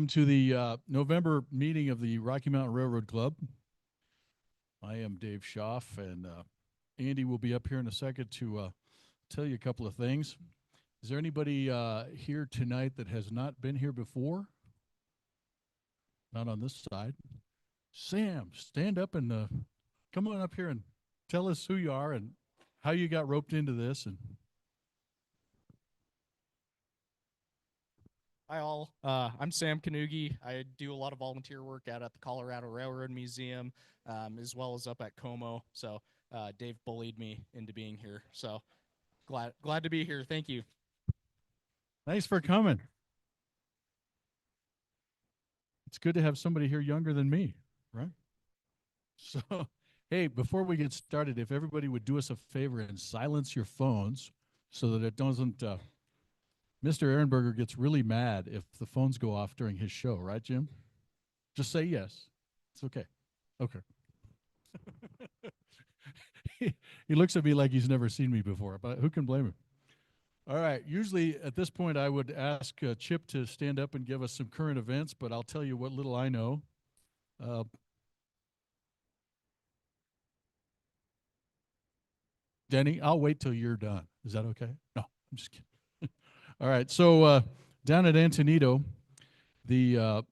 To the November meeting of the Rocky Mountain Railroad Club. I am Dave Schaff, and Andy will be up here in a second to tell you a couple of things. Is there anybody here tonight that has not been here before? Not on this side. Sam, stand up and come on up here and tell us who you are and how you got roped into this. And Hi all, I'm Sam Kanugi. I do a lot of volunteer work out at the Colorado Railroad Museum, as well as up at Como. So Dave bullied me into being here. So glad to be here. Thank you. Thanks for coming. It's good to have somebody here younger than me, right? So, hey, before we get started, if everybody would do us a favor and silence your phones so that it doesn't Mr. Ehrenberger gets really mad if the phones go off during his show, right, Jim? Just say yes. It's okay. Okay. He looks at me like he's never seen me before, but who can blame him? All right. Usually at this point, I would ask Chip to stand up and give us some current events, but I'll tell you what little I know. Denny, I'll wait till you're done. Is that okay? No, I'm just kidding. All right, so down at Antonito, the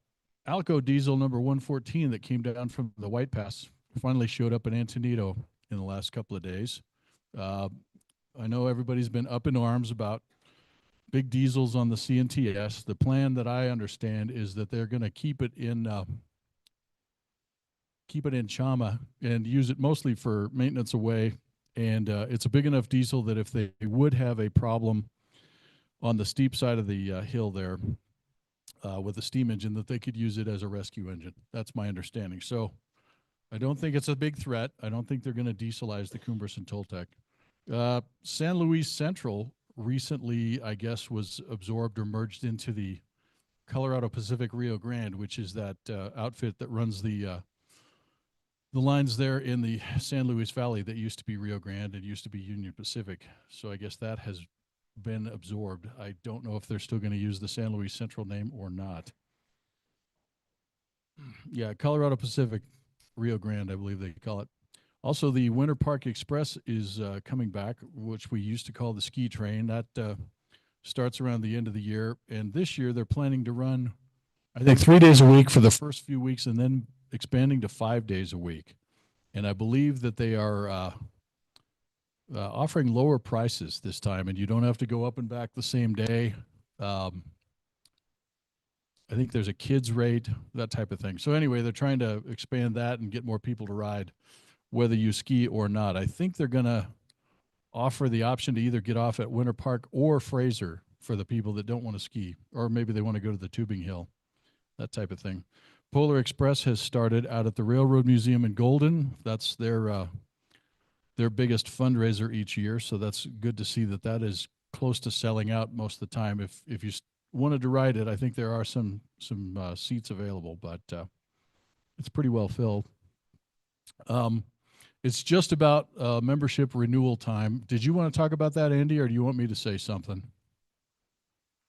Alco diesel number 114 that came down from the White Pass finally showed up in Antonito in the last couple of days. I know everybody's been up in arms about big diesels on the CNTS. The plan that I understand is that they're going to keep it in Chama and use it mostly for maintenance away. And it's a big enough diesel that if they would have a problem on the steep side of the hill there with a steam engine, that they could use it as a rescue engine. That's my understanding. So I don't think it's a big threat. I don't think they're going to dieselize the Cumbres and Toltec. San Luis Central recently, I guess, was absorbed or merged into the Colorado Pacific Rio Grande, which is that outfit that runs the lines there in the San Luis Valley that used to be Rio Grande and used to be Union Pacific. So I guess that has been absorbed. I don't know if they're still going to use the San Luis Central name or not. Yeah, Colorado Pacific Rio Grande, I believe they call it. Also, the Winter Park Express is coming back, which we used to call the ski train. That starts around the end of the year. And this year they're planning to run, I think, 3 days a week for the first few weeks and then expanding to 5 days a week. And I believe that they are offering lower prices this time, and you don't have to go up and back the same day. I think there's a kids rate, that type of thing. So anyway, they're trying to expand that and get more people to ride, whether you ski or not. I think they're going to offer the option to either get off at Winter Park or Fraser for the people that don't want to ski, or maybe they want to go to the Tubing Hill, that type of thing. Polar Express has started out at the Railroad Museum in Golden. That's their biggest fundraiser each year, so that's good to see that that is close to selling out most of the time. If you wanted to ride it, I think there are some seats available, but it's pretty well filled. It's just about membership renewal time. Did you want to talk about that, Andy, or do you want me to say something?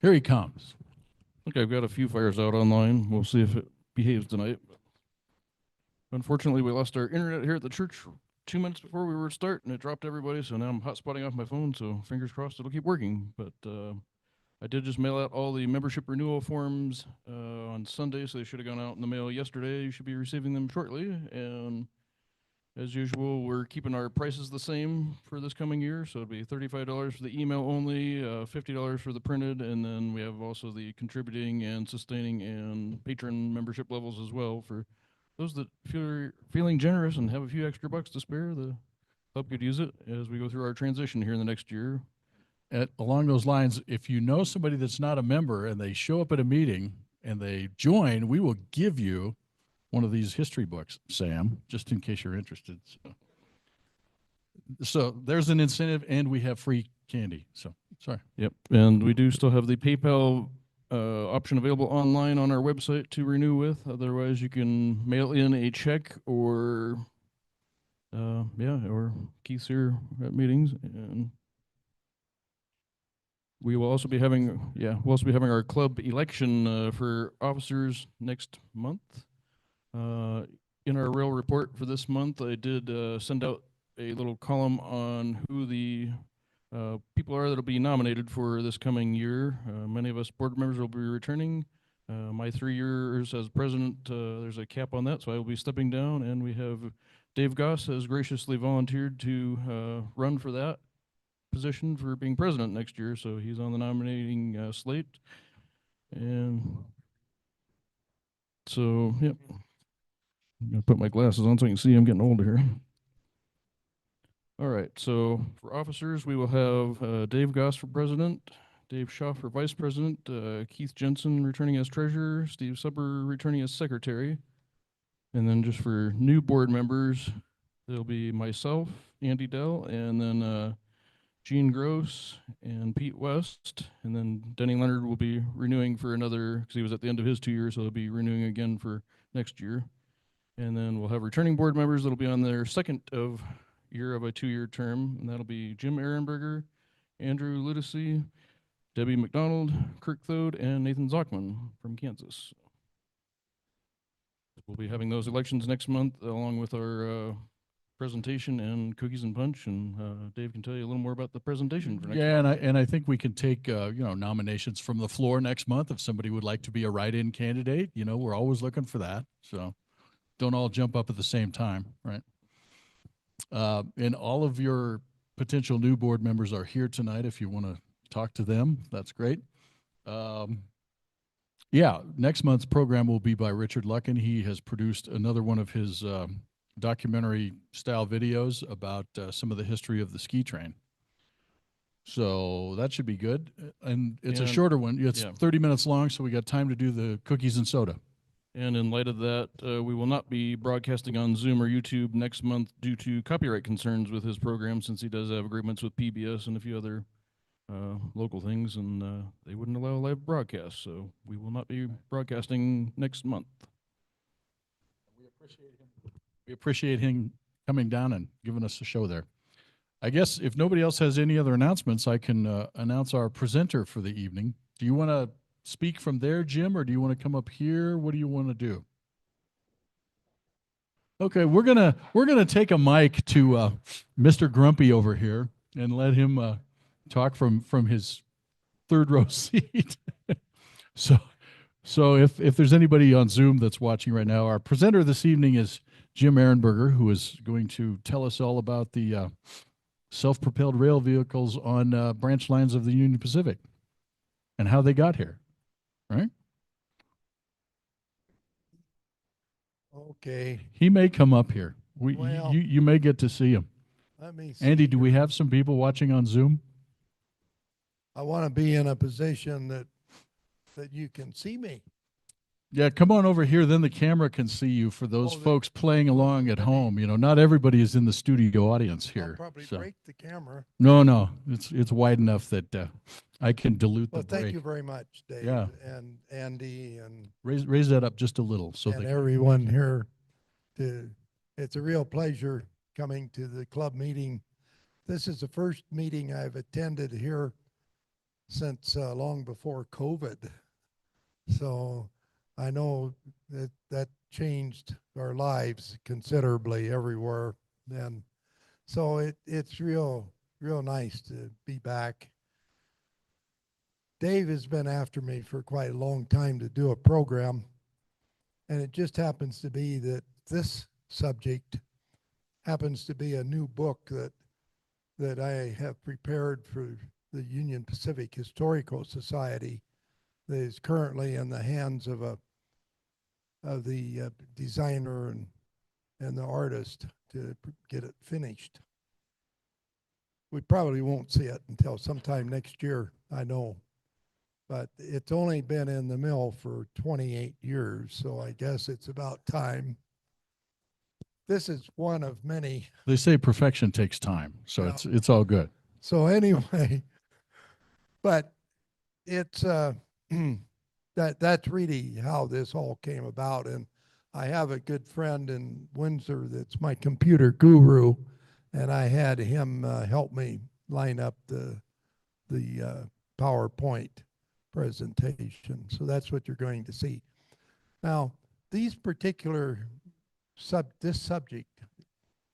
Here he comes. Okay, I've got a few fires out online. We'll see if it behaves tonight. Unfortunately, we lost our internet here at the church 2 minutes before we were to start, and it dropped everybody, so now I'm hotspotting off my phone, so fingers crossed it'll keep working. But I did just mail out all the membership renewal forms on Sunday, so they should have gone out in the mail yesterday. You should be receiving them shortly, and as usual, we're keeping our prices the same for this coming year, so it'll be $35 for the email only, $50 for the printed, and then we have also the contributing and sustaining and patron membership levels as well for those that feeling generous and have a few extra bucks to spare. The club could use it as we go through our transition here in the next year. Along those lines, if you know somebody that's not a member and they show up at a meeting and they join, we will give you one of these history books, Sam, just in case you're interested. So there's an incentive, and we have free candy. So sorry. Yep, and we do still have the PayPal option available online on our website to renew with. Otherwise, you can mail in a check or Keith's here at meetings. And We will also be having, we'll also be having our club election for officers next month. In our rail report for this month, I did send out a little column on who the people are that will be nominated for this coming year. Many of us board members will be returning. My 3 years as president, there's a cap on that, so I will be stepping down, and we have Dave Goss has graciously volunteered to run for that position for being president next year, so he's on the nominating slate. And so, yep. I'm going to put my glasses on so I can see I'm getting older here. All right, so for officers, we will have Dave Goss for president, Dave Shaw for vice president, Keith Jensen returning as treasurer, Steve Supper returning as secretary. And then just for new board members, there'll be myself, Andy Dell, and then Gene Gross and Pete West. And then Denny Leonard will be renewing for another, because he was at the end of his 2 years, so he'll be renewing again for next year. And then we'll have returning board members that'll be on their second year of a 2-year term, and that'll be Jim Ehernberger, Andrew Ludacy, Debbie McDonald, Kirk Thode, and Nathan Zockman from Kansas. We'll be having those elections next month, along with our presentation and cookies and punch, and Dave can tell you a little more about the presentation for next month. And I think we can take nominations from the floor next month if somebody would like to be a write-in candidate. We're always looking for that, so don't all jump up at the same time, right? And all of your potential new board members are here tonight. If you want to talk to them, that's great. Next month's program will be by Richard Lucken. He has produced another one of his documentary style videos about some of the history of the ski train. So that should be good. And it's a shorter one. It's 30 minutes long, so we got time to do the cookies and soda. And in light of that, we will not be broadcasting on Zoom or YouTube next month due to copyright concerns with his program, since he does have agreements with PBS and a few other local things, and they wouldn't allow live broadcasts. So we will not be broadcasting next month. We appreciate him coming down and giving us a show there. I guess if nobody else has any other announcements, I can announce our presenter for the evening. Do you want to speak from there, Jim, or do you want to come up here? What do you want to do? Okay, we're gonna take a mic to Mr. Grumpy over here and let him talk from his third row seat. So if there's anybody on Zoom that's watching right now, our presenter this evening is Jim Ehernberger, who is going to tell us all about the self-propelled rail vehicles on branch lines of the Union Pacific and how they got here. Right? Okay. He may come up here. You may get to see him. Let me see. Andy, do we have some people watching on Zoom? I want to be in a position that you can see me. Yeah, come on over here. Then the camera can see you for those folks playing along at home. Not everybody is in the studio audience here. I'll probably break the camera. No, it's wide enough that I can dilute the break. Thank you very much, Dave, and Andy, and raise that up just a little, so and everyone here. It's a real pleasure coming to the club meeting. This is the first meeting I've attended here since long before COVID. So I know that changed our lives considerably everywhere. And so it's real nice to be back. Dave has been after me for quite a long time to do a program, and it just happens to be that this subject happens to be a new book that I have prepared for the Union Pacific Historical Society that is currently in the hands of the designer and the artist to get it finished. We probably won't see it until sometime next year, I know. But it's only been in the mill for 28 years, so I guess it's about time. This is one of many. They say perfection takes time, so it's all good. So anyway, but it's that's really how this all came about. And I have a good friend in Windsor that's my computer guru, and I had him help me line up the PowerPoint presentation. So that's what you're going to see. Now, these particular this subject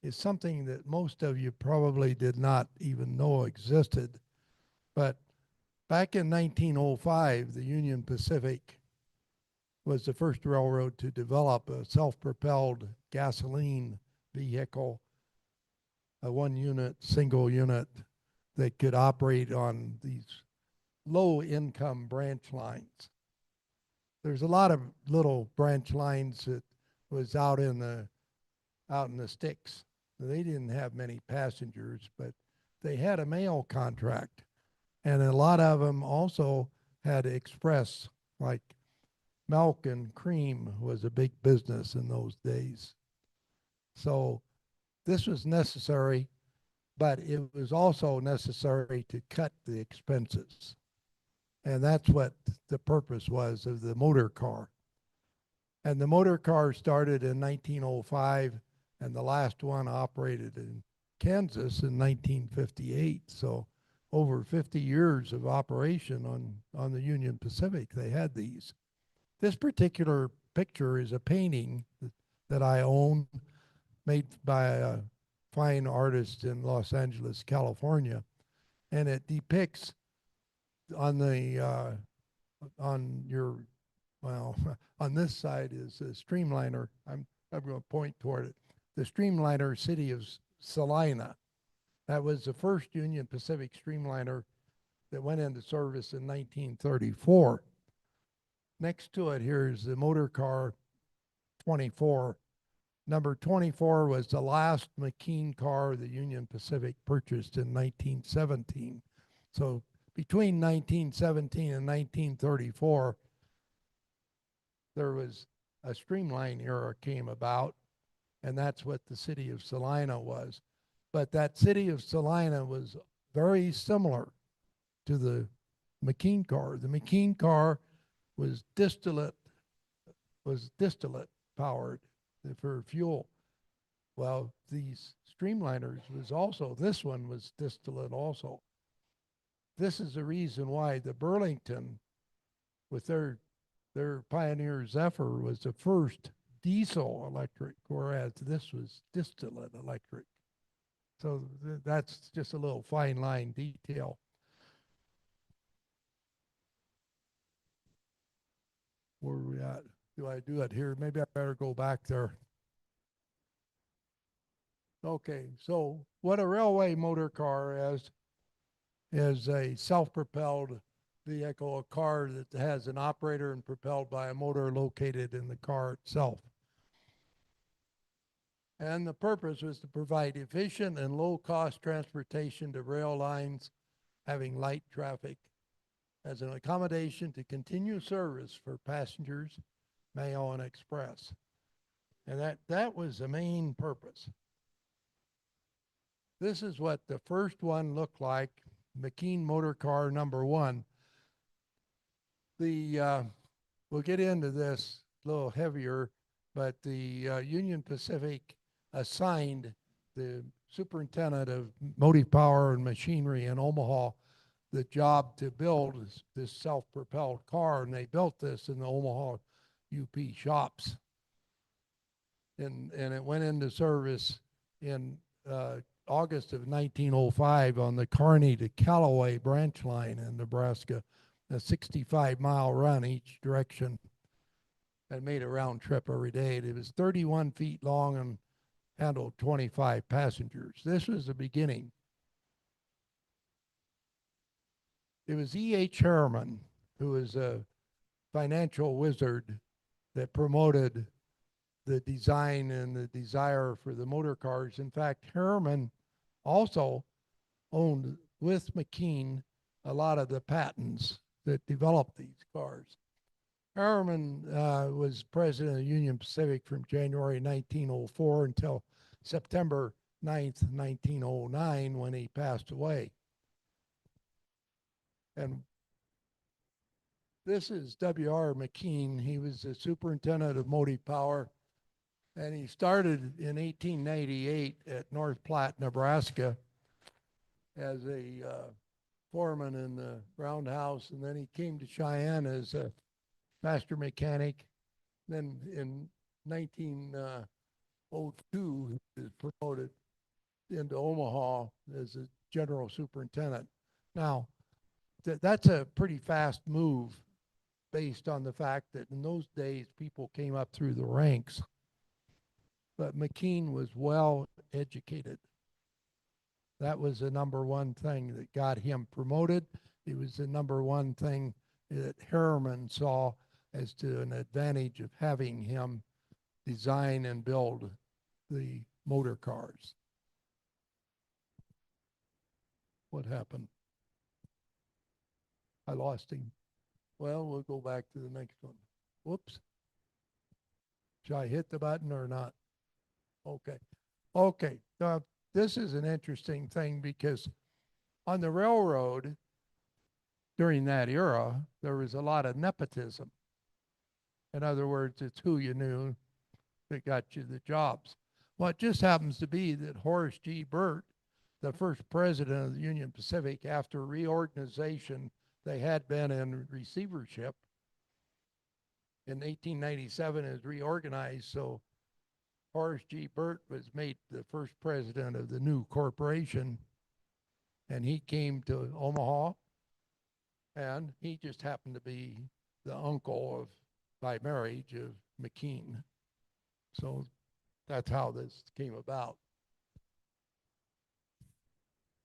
is something that most of you probably did not even know existed. But back in 1905, the Union Pacific was the first railroad to develop a self-propelled gasoline vehicle, a one-unit, single unit that could operate on these low-income branch lines. There's a lot of little branch lines that was out in the sticks. They didn't have many passengers, but they had a mail contract, and a lot of them also had express, like milk and cream was a big business in those days. So this was necessary, but it was also necessary to cut the expenses. And that's what the purpose was of the motor car. And the motor car started in 1905, and the last one operated in Kansas in 1958. So over 50 years of operation on the Union Pacific, they had these. This particular picture is a painting that I own, made by a fine artist in Los Angeles, California. And it depicts on the, on this side is a streamliner. I'm going to point toward it. The streamliner city of Salina. That was the first Union Pacific streamliner that went into service in 1934. Next to it here is the motor car 24. Number 24 was the last McKeen car the Union Pacific purchased in 1917. So between 1917 and 1934, there was a streamline era came about, and that's what the city of Salina was. But that city of Salina was very similar to the McKeen car. The McKeen car was distillate powered for fuel. Well, these streamliners was also, this one was distillate also. This is the reason why the Burlington, with their Pioneer Zephyr, was the first diesel electric, whereas this was distillate electric. So that's just a little fine line detail. Where are we at? Do I do it here? Maybe I better go back there. Okay, so what a railway motor car is a self-propelled vehicle, a car that has an operator and propelled by a motor located in the car itself. And the purpose was to provide efficient and low-cost transportation to rail lines having light traffic as an accommodation to continue service for passengers, mail, and express. And that was the main purpose. This is what the first one looked like, McKeen motor car number 1. We'll get into this a little heavier, but the Union Pacific assigned the superintendent of motive power and machinery in Omaha the job to build this self-propelled car, and they built this in the Omaha UP shops. And it went into service in August of 1905 on the Kearney to Callaway branch line in Nebraska, a 65-mile run each direction, and made a round trip every day. It was 31 feet long and handled 25 passengers. This was the beginning. It was E.H. Harriman, who was a financial wizard, that promoted the design and the desire for the motor cars. In fact, Harriman also owned, with McKeen, a lot of the patents that developed these cars. Harriman was president of Union Pacific from January 1904 until September 9th, 1909, when he passed away. And this is W.R. McKeen. He was the superintendent of motive power, and he started in 1898 at North Platte, Nebraska, as a foreman in the roundhouse, and then he came to Cheyenne as a master mechanic. Then in 1902, he was promoted into Omaha as a general superintendent. Now, that's a pretty fast move based on the fact that in those days people came up through the ranks. But McKeen was well educated. That was the number one thing that got him promoted. It was the number one thing that Harriman saw as to an advantage of having him design and build the motor cars. What happened? I lost him. Well, we'll go back to the next one. Whoops. Should I hit the button or not? Okay. Okay. This is an interesting thing because on the railroad during that era, there was a lot of nepotism. In other words, it's who you knew that got you the jobs. Well, it just happens to be that Horace G. Burt, the first president of the Union Pacific, after reorganization, they had been in receivership. In 1897, it was reorganized, so Horace G. Burt was made the first president of the new corporation, and he came to Omaha, and he just happened to be the uncle of, by marriage, of McKeen. So that's how this came about.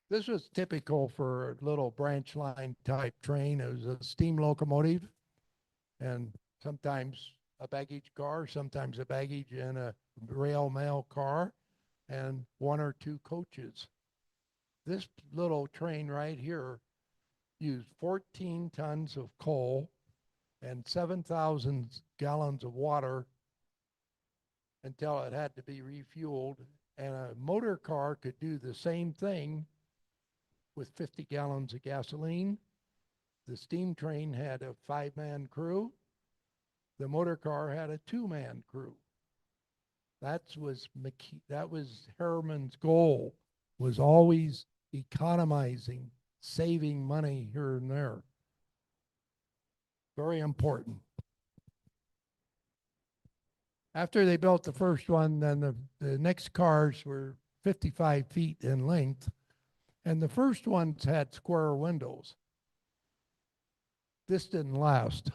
This was typical for a little branch line type train. It was a steam locomotive, and sometimes a baggage car, sometimes a baggage and a rail mail car, and one or two coaches. This little train right here used 14 tons of coal and 7,000 gallons of water until it had to be refueled. And a motor car could do the same thing with 50 gallons of gasoline. The steam train had a 5-man crew. The motor car had a 2-man crew. That was Harriman's goal, was always economizing, saving money here and there. Very important. After they built the first one, then the next cars were 55 feet in length, and the first ones had square windows. This didn't last.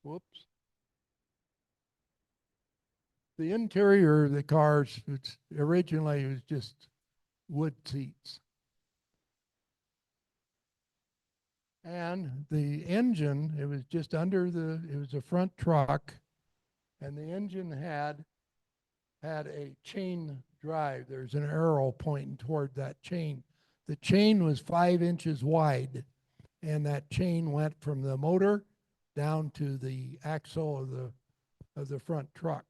Whoops. The interior of the cars, which originally was just wood seats. And the engine, it was just under it was a front truck, and the engine had a chain drive. There's an arrow pointing toward that chain. The chain was 5 inches wide, and that chain went from the motor down to the axle of the front truck.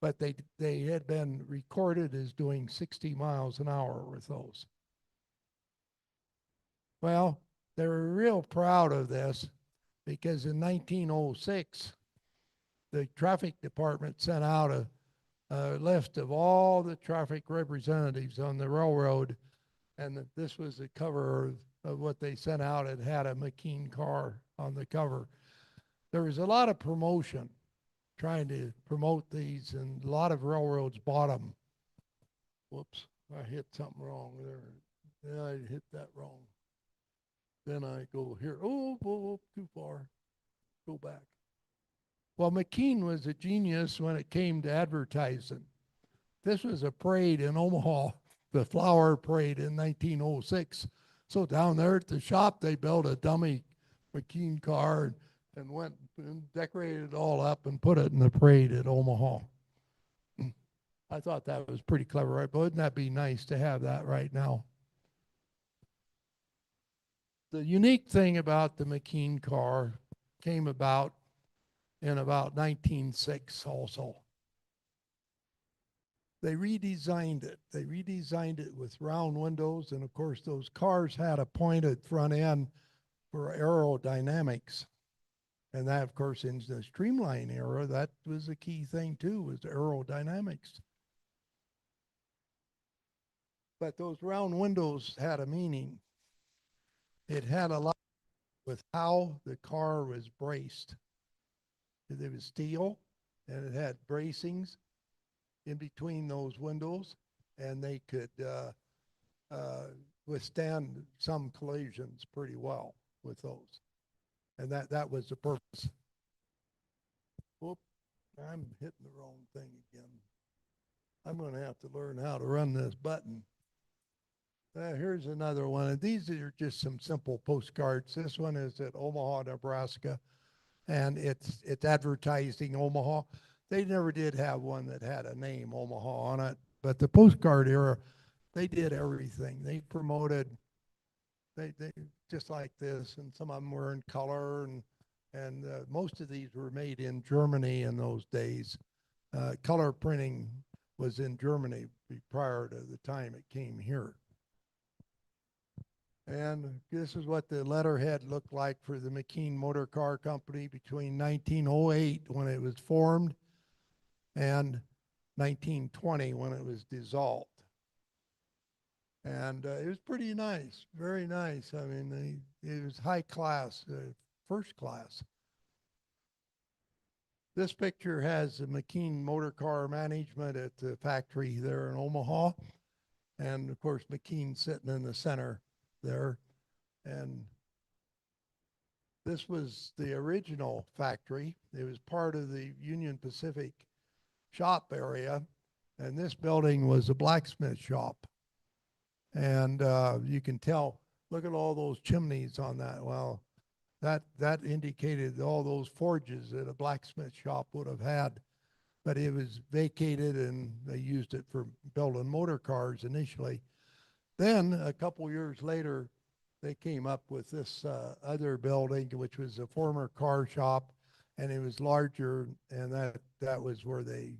But they had been recorded as doing 60 miles an hour with those. Well, they were real proud of this because in 1906, the traffic department sent out a list of all the traffic representatives on the railroad, and this was the cover of what they sent out. It had a McKeen car on the cover. There was a lot of promotion trying to promote these, and a lot of railroads bought them. Whoops, I hit something wrong there. Yeah, I hit that wrong. Then I go here. Oh, too far. Go back. Well, McKeen was a genius when it came to advertising. This was a parade in Omaha, the flower parade in 1906. So down there at the shop, they built a dummy McKeen car and went and decorated it all up and put it in the parade at Omaha. I thought that was pretty clever, right? But wouldn't that be nice to have that right now? The unique thing about the McKeen car came about in about 1906 also. They redesigned it. They redesigned it with round windows, and of course those cars had a pointed front end for aerodynamics. And that, of course, in the streamline era, that was a key thing too, was aerodynamics. But those round windows had a meaning. It had a lot with how the car was braced. It was steel, and it had bracings in between those windows, and they could withstand some collisions pretty well with those. And that was the purpose. Whoop, I'm hitting the wrong thing again. I'm going to have to learn how to run this button. Here's another one. And these are just some simple postcards. This one is at Omaha, Nebraska, and it's advertising Omaha. They never did have one that had a name, Omaha, on it. But the postcard era, they did everything. They promoted, they just like this, and some of them were in color, and most of these were made in Germany in those days. Color printing was in Germany prior to the time it came here. And this is what the letterhead looked like for the McKeen Motor Car Company between 1908, when it was formed, and 1920, when it was dissolved. And it was pretty nice, very nice. I mean, it was high class, first class. This picture has the McKeen Motor Car Management at the factory there in Omaha. And of course, McKeen sitting in the center there. And this was the original factory. It was part of the Union Pacific shop area. And this building was a blacksmith shop. And you can tell, look at all those chimneys on that. Well, that indicated all those forges that a blacksmith shop would have had. But it was vacated, and they used it for building motor cars initially. Then a couple years later, they came up with this other building, which was a former car shop, and it was larger, and that was where they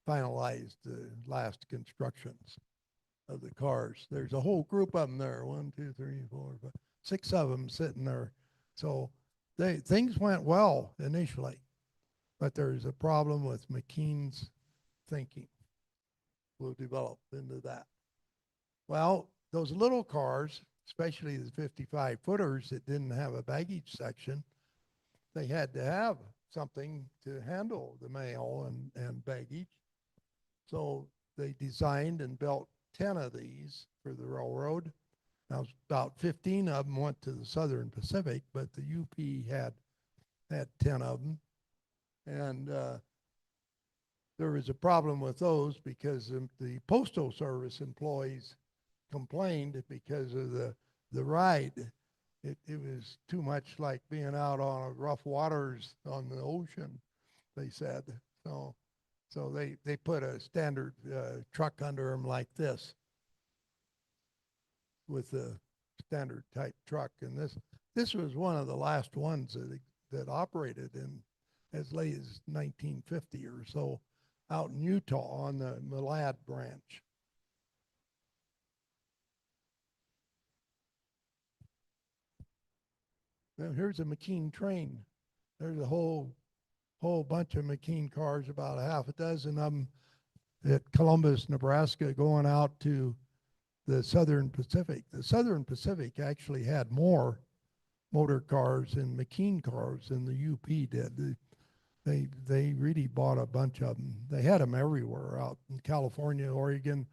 finalized the last constructions of the cars. There's a whole group of them there, 1, 2, 3, 4, 5, 6 of them sitting there. So things went well initially, but there's a problem with McKeen's thinking. We'll develop into that. Well, those little cars, especially the 55-footers that didn't have a baggage section, they had to have something to handle the mail and baggage. So they designed and built 10 of these for the railroad. Now, about 15 of them went to the Southern Pacific, but the UP had 10 of them. And there was a problem with those because the Postal Service employees complained because of the ride. It was too much like being out on rough waters on the ocean, they said. So they put a standard truck under them like this, with a standard type truck. And this was one of the last ones that operated in as late as 1950 or so out in Utah on the Malad branch. Now here's a McKeen train. There's a whole bunch of McKeen cars, about a half a dozen of them at Columbus, Nebraska, going out to the Southern Pacific. The Southern Pacific actually had more motor cars and McKeen cars than the UP did. They really bought a bunch of them. They had them everywhere, out in California, Oregon,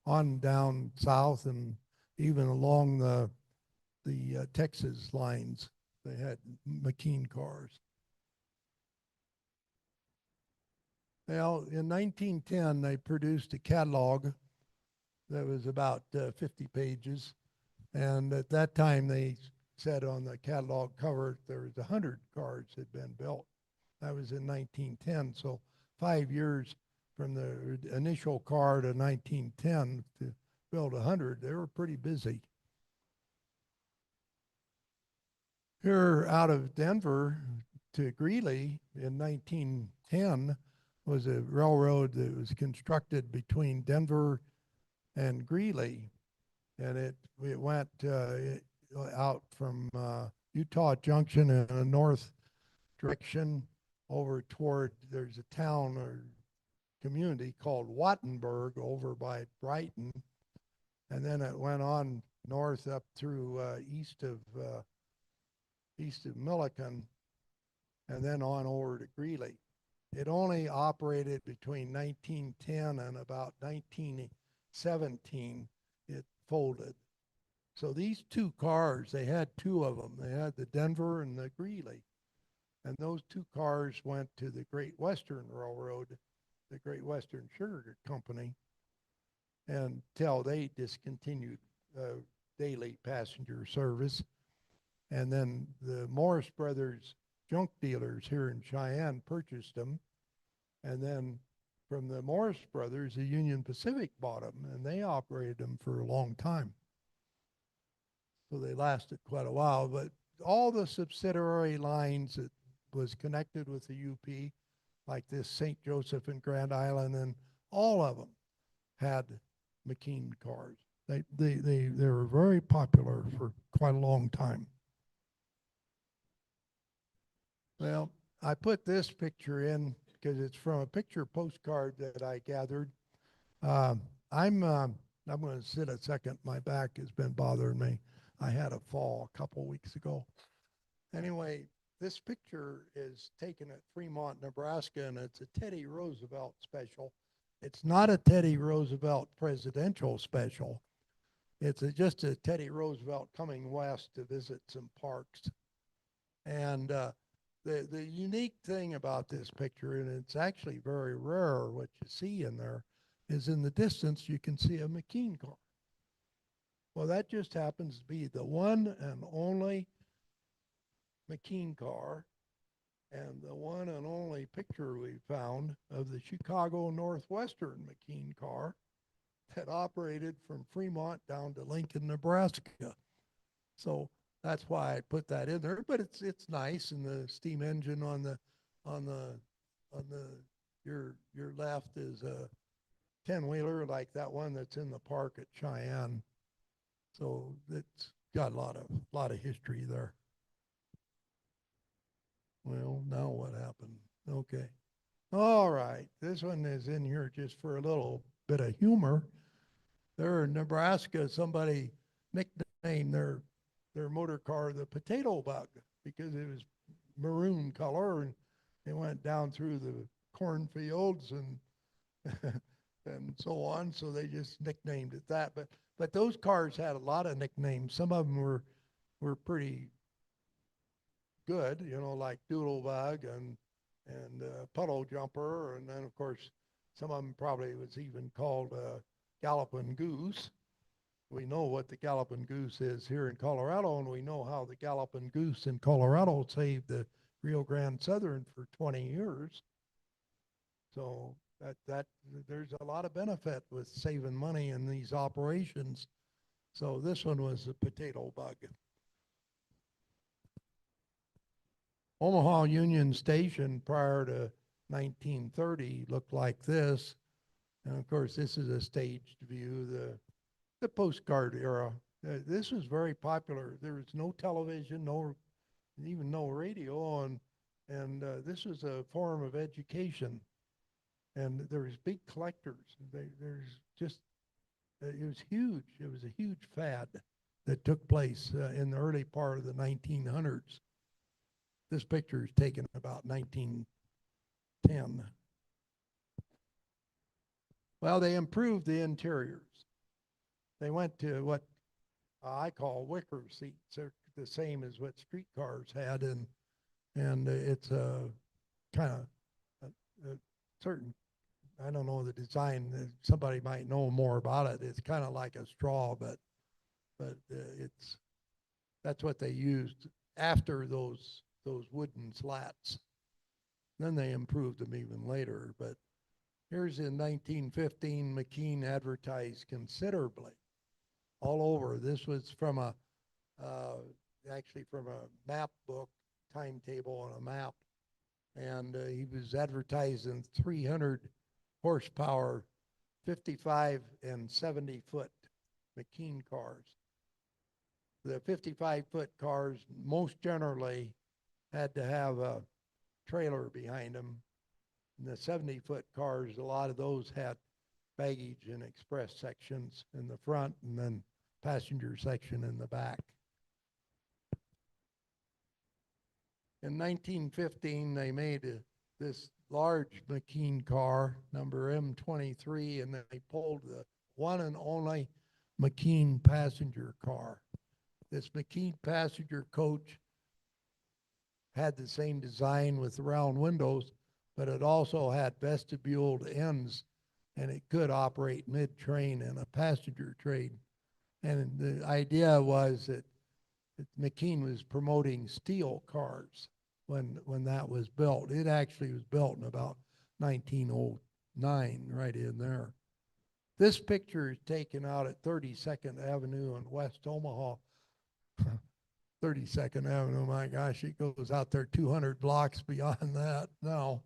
on down south, and even along the Texas lines. They had McKeen cars. Well, in 1910, they produced a catalog that was about 50 pages. And at that time, they said on the catalog cover there was 100 cars had been built. That was in 1910. So 5 years from the initial car to 1910 to build 100, they were pretty busy. Here out of Denver to Greeley in 1910 was a railroad that was constructed between Denver and Greeley, and it went out from Utah Junction in a north direction over toward, there's a town or community called Wattenberg over by Brighton, and then it went on north up through east of Milliken, and then on over to Greeley. It only operated between 1910 and about 1917. It folded. So these two cars, they had two of them. They had the Denver and the Greeley. And those two cars went to the Great Western Railroad, the Great Western Sugar Company, until they discontinued daily passenger service. And then the Morris Brothers junk dealers here in Cheyenne purchased them. And then from the Morris Brothers, the Union Pacific bought them, and they operated them for a long time. So they lasted quite a while. But all the subsidiary lines that was connected with the UP, like this St. Joseph and Grand Island, and all of them had McKeen cars. They were very popular for quite a long time. Well, I put this picture in because it's from a picture postcard that I gathered. I'm going to sit a second. My back has been bothering me. I had a fall a couple weeks ago. Anyway, this picture is taken at Fremont, Nebraska, and it's a Teddy Roosevelt special. It's not a Teddy Roosevelt presidential special. It's just a Teddy Roosevelt coming west to visit some parks. And the unique thing about this picture, and it's actually very rare what you see in there, is in the distance you can see a McKeen car. Well, that just happens to be the one and only McKeen car, and the one and only picture we found of the Chicago Northwestern McKeen car that operated from Fremont down to Lincoln, Nebraska. So that's why I put that in there. But it's nice, and the steam engine on your left is a 10-wheeler like that one that's in the park at Cheyenne. So it's got a lot of history there. Well, now what happened? Okay. All right. This one is in here just for a little bit of humor. There in Nebraska, somebody nicknamed their motor car the potato bug because it was maroon color, and it went down through the cornfields and and so on. So they just nicknamed it that. But those cars had a lot of nicknames. Some of them were pretty good, you know, like Doodlebug and Puddle Jumper, and then of course some of them probably was even called Galloping Goose. We know what the Galloping Goose is here in Colorado, and we know how the Galloping Goose in Colorado saved the Rio Grande Southern for 20 years. So that there's a lot of benefit with saving money in these operations. So this one was a potato bug. Omaha Union Station prior to 1930 looked like this. And of course, this is a staged view, the postcard era. This was very popular. There was no television, even no radio, and this was a form of education. And there was big collectors. There's just, it was huge. It was a huge fad that took place in the early part of the 1900s. This picture is taken about 1910. Well, they improved the interiors. They went to what I call wicker seats. They're the same as what streetcars had, and it's a kind of a certain, I don't know the design. Somebody might know more about it. It's kind of like a straw, but that's what they used after those wooden slats. Then they improved them even later. But here's in 1915, McKeen advertised considerably all over. This was from actually from a map book, timetable on a map. And he was advertising 300 horsepower, 55 and 70 foot McKeen cars. The 55-foot cars most generally had to have a trailer behind them. And the 70-foot cars, a lot of those had baggage and express sections in the front and then passenger section in the back. In 1915, they made this large McKeen car, number M23, and they pulled the one and only McKeen passenger car. This McKeen passenger coach had the same design with the round windows, but it also had vestibuled ends, and it could operate mid-train in a passenger train. And the idea was that McKeen was promoting steel cars when that was built. It actually was built in about 1909, right in there. This picture is taken out at 32nd Avenue in West Omaha. 32nd Avenue, my gosh, it goes out there 200 blocks beyond that now.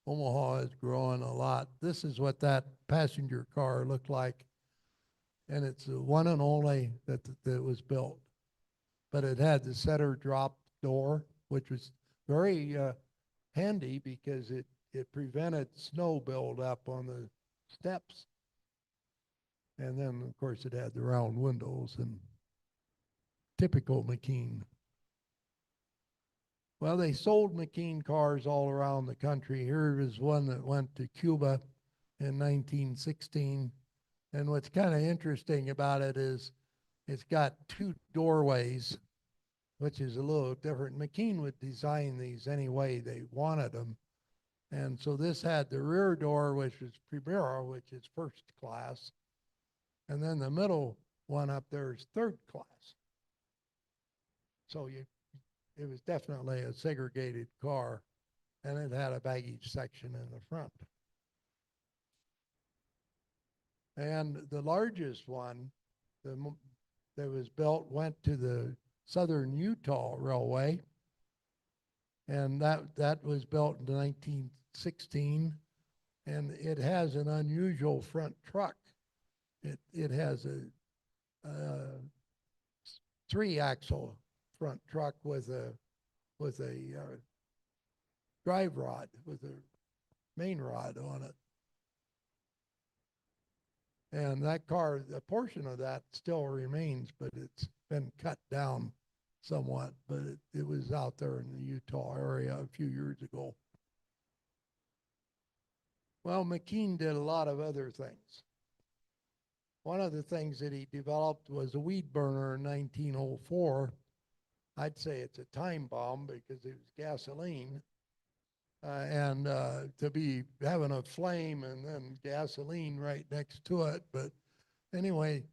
Omaha is growing a lot. This is what that passenger car looked like, and it's the one and only that was built. But it had the center drop door, which was very handy because it prevented snow buildup on the steps. And then, of course, it had the round windows and typical McKeen. Well, they sold McKeen cars all around the country. Here is one that went to Cuba in 1916. And what's kind of interesting about it is it's got two doorways, which is a little different. McKeen would design these any way they wanted them. And so this had the rear door, which was Primera, which is first class. And then the middle one up there is third class. So it was definitely a segregated car, and it had a baggage section in the front. And the largest one that was built went to the Southern Utah Railway, and that was built in 1916, and it has an unusual front truck. It has a 3-axle front truck with a drive rod, with a main rod on it. And that car, a portion of that still remains, but it's been cut down somewhat, but it was out there in the Utah area a few years ago. Well, McKeen did a lot of other things. One of the things that he developed was a weed burner in 1904. I'd say it's a time bomb because it was gasoline. To be having a flame and then gasoline right next to it. But anyway,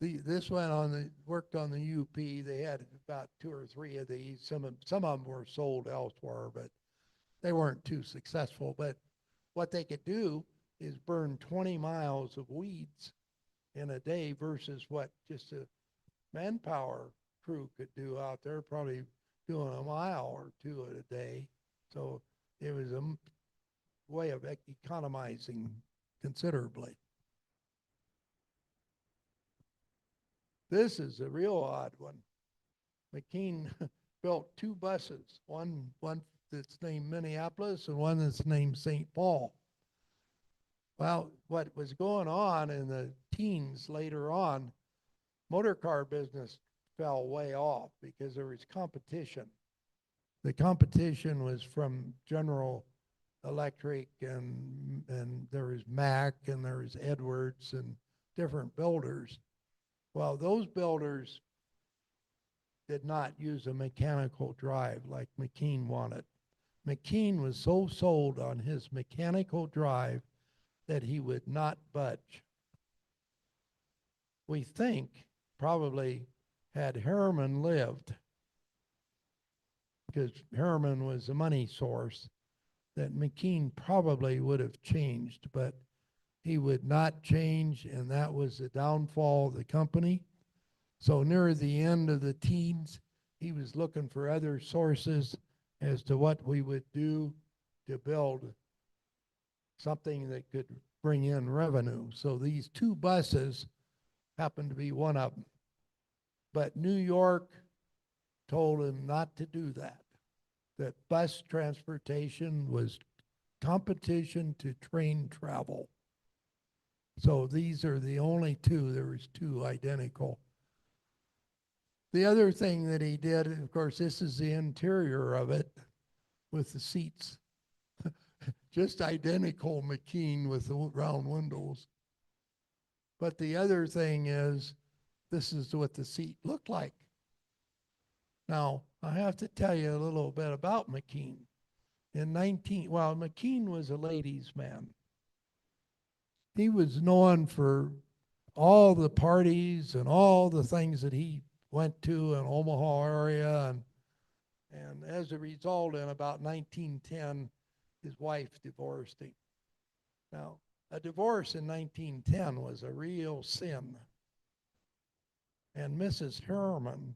this worked on the UP. They had about 2 or 3 of these. Some of them were sold elsewhere, but they weren't too successful. But what they could do is burn 20 miles of weeds in a day versus what just a manpower crew could do out there, probably doing a mile or 2 a day. So it was a way of economizing considerably. This is a real odd one. McKeen built 2 buses, one that's named Minneapolis and one that's named St. Paul. Well, what was going on in the teens later on, motor car business fell way off because there was competition. The competition was from General Electric and there was Mack and there was Edwards and different builders. Well, those builders did not use a mechanical drive like McKeen wanted. McKeen was so sold on his mechanical drive that he would not budge. We think probably had Harriman lived, because Harriman was the money source, that McKeen probably would have changed, but he would not change, and that was the downfall of the company. So near the end of the teens, he was looking for other sources as to what we would do to build something that could bring in revenue. So these 2 buses happened to be one of them. But New York told him not to do that, that bus transportation was competition to train travel. So these are the only two. There was two identical. The other thing that he did, of course, this is the interior of it with the seats. Just identical McKeen with the round windows. But the other thing is, this is what the seat looked like. Now, I have to tell you a little bit about McKeen. McKeen was a ladies' man. He was known for all the parties and all the things that he went to in Omaha area, and as a result, in about 1910, his wife divorced him. Now, a divorce in 1910 was a real sin. And Mrs. Harriman,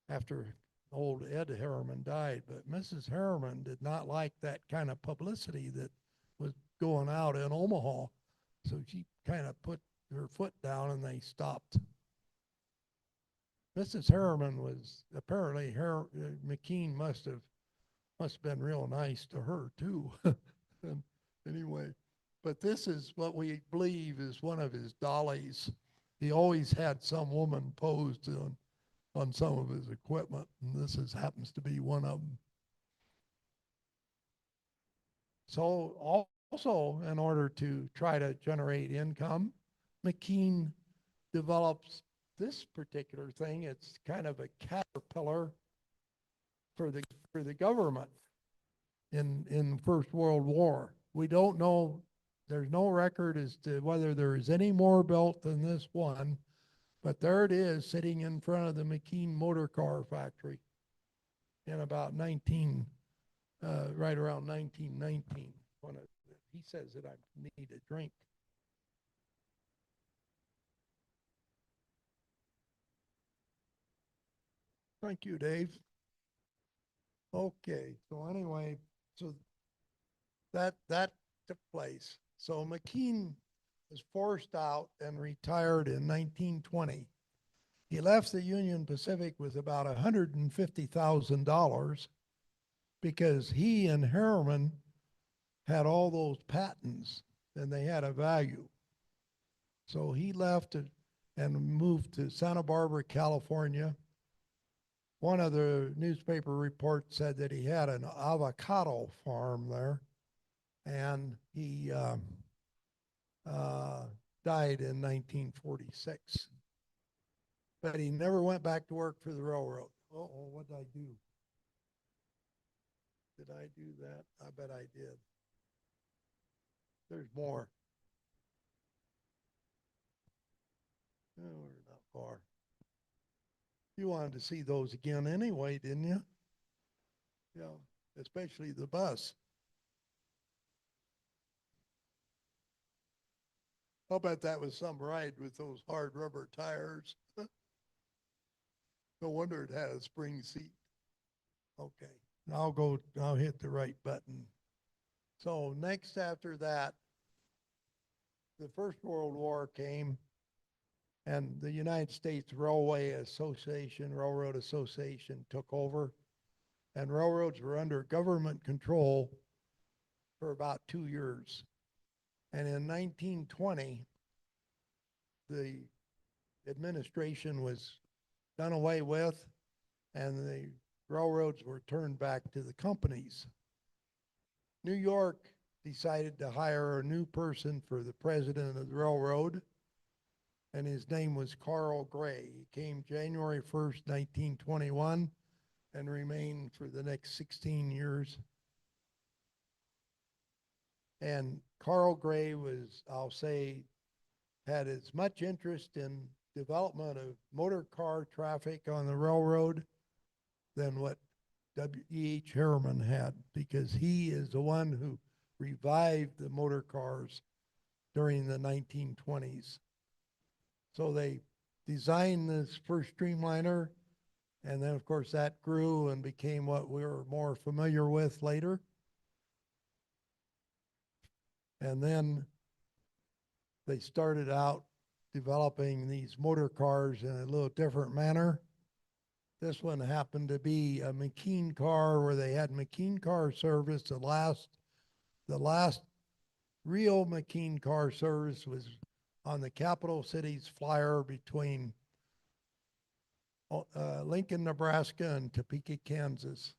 after old Ed Harriman died, but Mrs. Harriman did not like that kind of publicity that was going out in Omaha. So she kind of put her foot down and they stopped. Mrs. Harriman was apparently, McKeen must have been real nice to her too. Anyway, but this is what we believe is one of his dollies. He always had some woman posed on some of his equipment, and this happens to be one of them. So also, in order to try to generate income, McKeen develops this particular thing. It's kind of a caterpillar for the government in the First World War. We don't know, there's no record as to whether there is any more built than this one, but there it is sitting in front of the McKeen motor car factory in about right around 1919. He says that I need a drink. Thank you, Dave. Okay, so anyway, so that took place. So McKeen was forced out and retired in 1920. He left the Union Pacific with about $150,000 because he and Harriman had all those patents and they had a value. So he left and moved to Santa Barbara, California. One of the newspaper reports said that he had an avocado farm there, and he died in 1946. But he never went back to work for the railroad. Uh-oh, what did I do? Did I do that? I bet I did. There's more. Oh, we're not far. You wanted to see those again anyway, didn't you? Yeah, especially the bus. I'll bet that was some ride with those hard rubber tires. No wonder it had a spring seat. Okay, I'll hit the right button. So next after that, the First World War came, and the United States Railroad Association took over, and railroads were under government control for about 2 years. And in 1920, the administration was done away with, and the railroads were turned back to the companies. New York decided to hire a new person for the president of the railroad, and his name was Carl Gray. He came January 1st, 1921, and remained for the next 16 years. And Carl Gray was, I'll say, had as much interest in development of motor car traffic on the railroad than what W.E.H. Harriman had, because he is the one who revived the motor cars during the 1920s. So they designed this first streamliner, and then of course that grew and became what we were more familiar with later. And then they started out developing these motor cars in a little different manner. This one happened to be a McKeen Car, where they had McKeen Car service the last real McKeen Car service was on the capital cities flyer between Lincoln, Nebraska and Topeka, Kansas.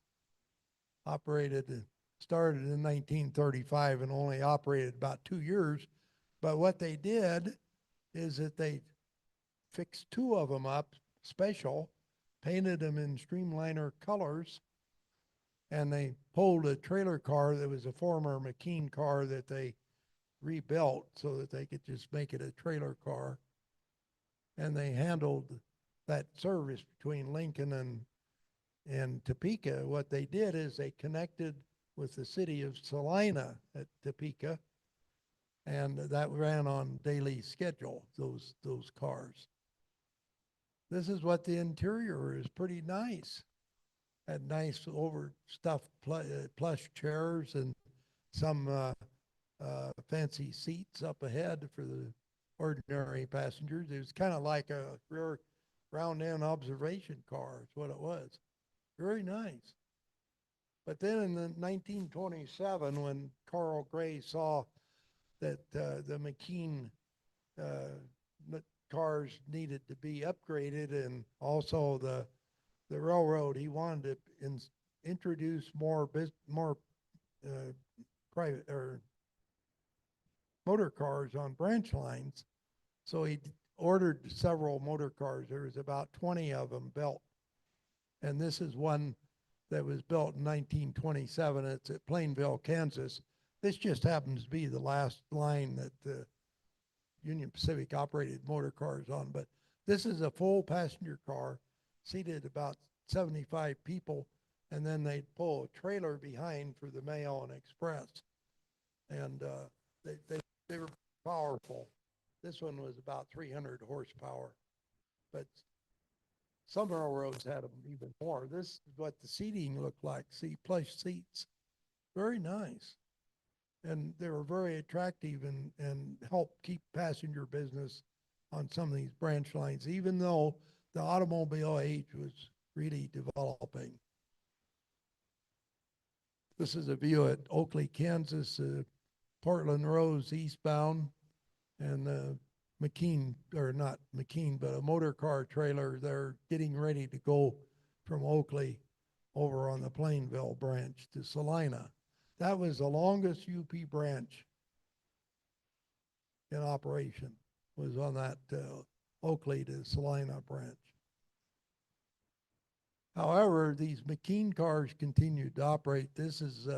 Started in 1935 and only operated about 2 years. But what they did is that they fixed 2 of them up special, painted them in streamliner colors, and they pulled a trailer car that was a former McKeen car that they rebuilt so that they could just make it a trailer car. And they handled that service between Lincoln and Topeka. What they did is they connected with the city of Salina at Topeka, and that ran on daily schedule, those cars. This is what the interior is, pretty nice. Had nice overstuffed plush chairs and some fancy seats up ahead for the ordinary passengers. It was kind of like a rear round-end observation car is what it was. Very nice. But then in the 1927, when Carl Gray saw that the McKeen cars needed to be upgraded, and also the railroad, he wanted to introduce more private or motor cars on branch lines. So he ordered several motor cars. There was about 20 of them built. And this is one that was built in 1927. It's at Plainville, Kansas. This just happens to be the last line that the Union Pacific operated motor cars on. But this is a full passenger car, seated about 75 people, and then they'd pull a trailer behind for the mail and express. And they were powerful. This one was about 300 horsepower, but some railroads had them even more. This is what the seating looked like. See, plush seats, very nice. And they were very attractive and helped keep passenger business on some of these branch lines, even though the automobile age was really developing. This is a view at Oakley, Kansas, Portland Rose eastbound, and McKeen, or not McKeen, but a motor car trailer. They're getting ready to go from Oakley over on the Plainville branch to Salina. That was the longest UP branch in operation, was on that Oakley to Salina branch. However, these McKeen cars continued to operate. This is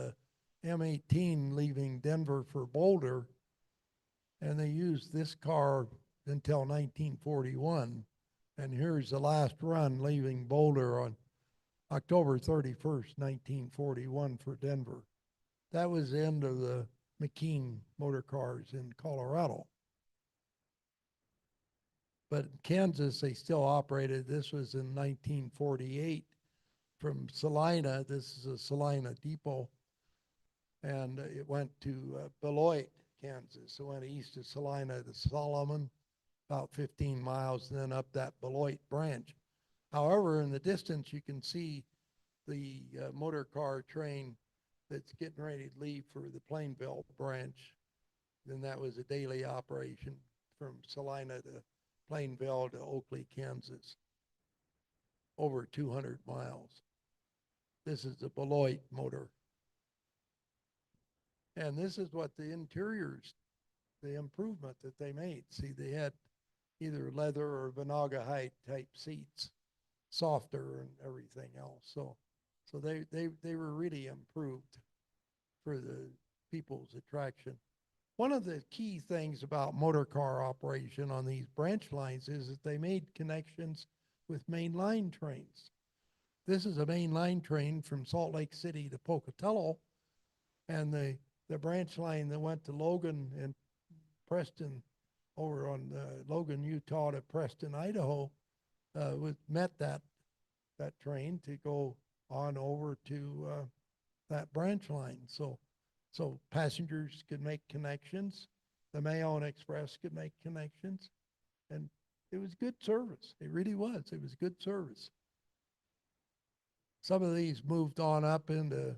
M18 leaving Denver for Boulder, and they used this car until 1941. And here's the last run leaving Boulder on October 31st, 1941 for Denver. That was the end of the McKeen motor cars in Colorado. But in Kansas, they still operated. This was in 1948 from Salina. This is a Salina depot. And it went to Beloit, Kansas. It went east of Salina to Solomon, about 15 miles, and then up that Beloit branch. However, in the distance, you can see the motor car train that's getting ready to leave for the Plainville branch. Then that was a daily operation from Salina to Plainville to Oakley, Kansas, over 200 miles. This is the Beloit motor. And this is what the interiors, the improvement that they made. See, they had either leather or Vanaga hide type seats, softer and everything else. So they were really improved for the people's attraction. One of the key things about motor car operation on these branch lines is that they made connections with main line trains. This is a main line train from Salt Lake City to Pocatello, and the branch line that went to Logan and Preston, over on Logan, Utah to Preston, Idaho, met that train to go on over to that branch line. So passengers could make connections, the mail and express could make connections, and it was good service. It really was. It was good service. Some of these moved on up into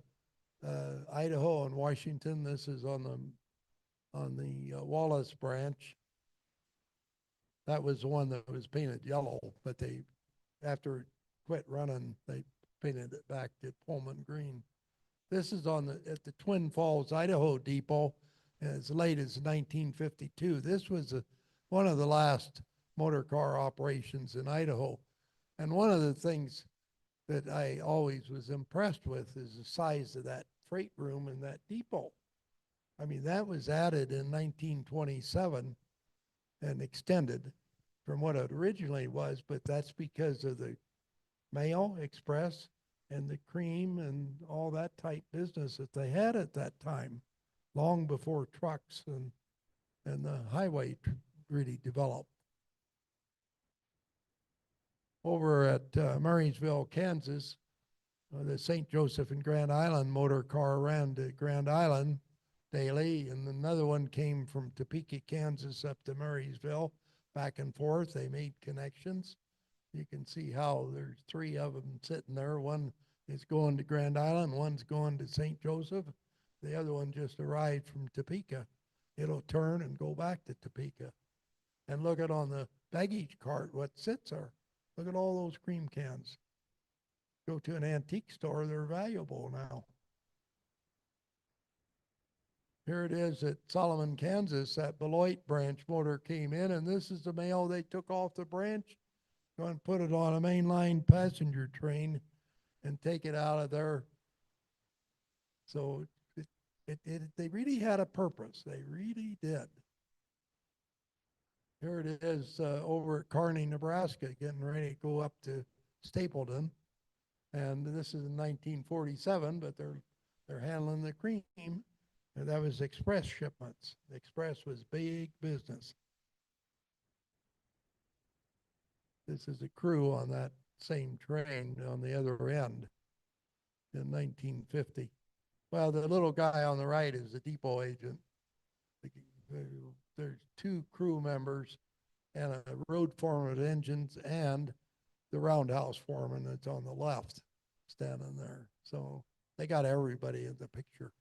Idaho and Washington. This is on the on the Wallace branch. That was the one that was painted yellow, but they, after it quit running, they painted it back to Pullman green. This is on the, at the Twin Falls, Idaho depot, as late as 1952. This was one of the last motor car operations in Idaho. And one of the things that I always was impressed with is the size of that freight room in that depot. I mean, that was added in 1927 and extended from what it originally was, but that's because of the mail, express, and the cream and all that type business that they had at that time, long before trucks and the highway really developed. Over at Murraysville, Kansas, the St. Joseph and Grand Island motor car ran to Grand Island daily, and another one came from Topeka, Kansas up to Murraysville, back and forth. They made connections. You can see how there's three of them sitting there. One is going to Grand Island, one's going to St. Joseph. The other one just arrived from Topeka. It'll turn and go back to Topeka. And look at on the baggage cart what sits there. Look at all those cream cans. Go to an antique store, they're valuable now. Here it is at Solomon, Kansas. That Beloit branch motor came in, and this is the mail they took off the branch, go and put it on a mainline passenger train and take it out of there. So they really had a purpose. They really did. Here it is over at Kearney, Nebraska, getting ready to go up to Stapleton. And this is in 1947, but they're handling the cream. And that was express shipments. Express was big business. This is a crew on that same train on the other end in 1950. Well, the little guy on the right is the depot agent. There's two crew members and a road foreman of engines and the roundhouse foreman that's on the left standing there. So they got everybody in the picture.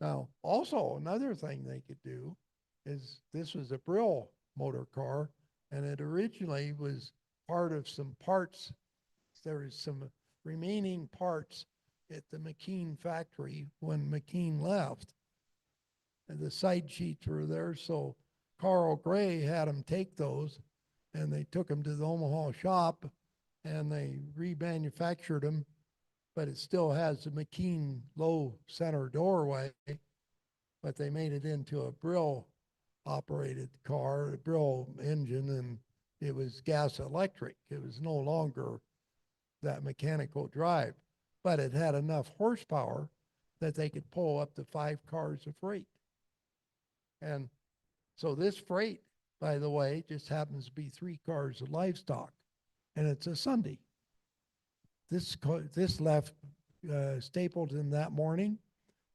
Now, also another thing they could do is this was a Brill motor car, and it originally was part of some parts. There was some remaining parts at the McKeen factory when McKeen left. And the side sheets were there, so Carl Gray had them take those, and they took them to the Omaha shop, and they remanufactured them, but it still has the McKeen low center doorway, but they made it into a Brill operated car, a Brill engine, and it was gas electric. It was no longer that mechanical drive, but it had enough horsepower that they could pull up to 5 cars of freight. And so this freight, by the way, just happens to be 3 cars of livestock, and it's a Sunday. This left Stapleton that morning,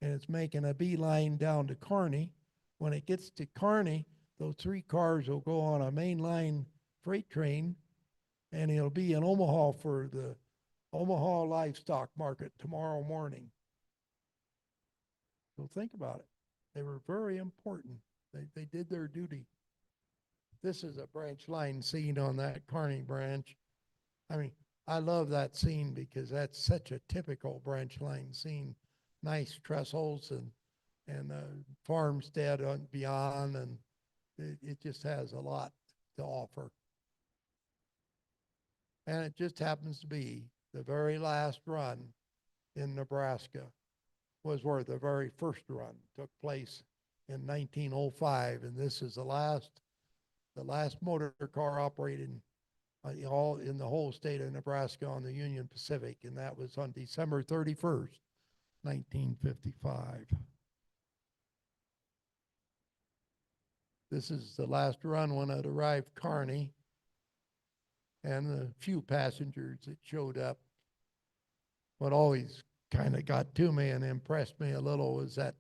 and it's making a beeline down to Kearney. When it gets to Kearney, those 3 cars will go on a mainline freight train, and it'll be in Omaha for the Omaha livestock market tomorrow morning. So think about it. They were very important. They did their duty. This is a branch line scene on that Kearney branch. I mean, I love that scene because that's such a typical branch line scene. Nice trestles and farmstead on beyond, and it just has a lot to offer. And it just happens to be the very last run in Nebraska was where the very first run took place in 1905, and this is the last motor car operating all in the whole state of Nebraska on the Union Pacific, and that was on December 31st, 1955. This is the last run when it arrived Kearney, and the few passengers that showed up. What always kind of got to me and impressed me a little was that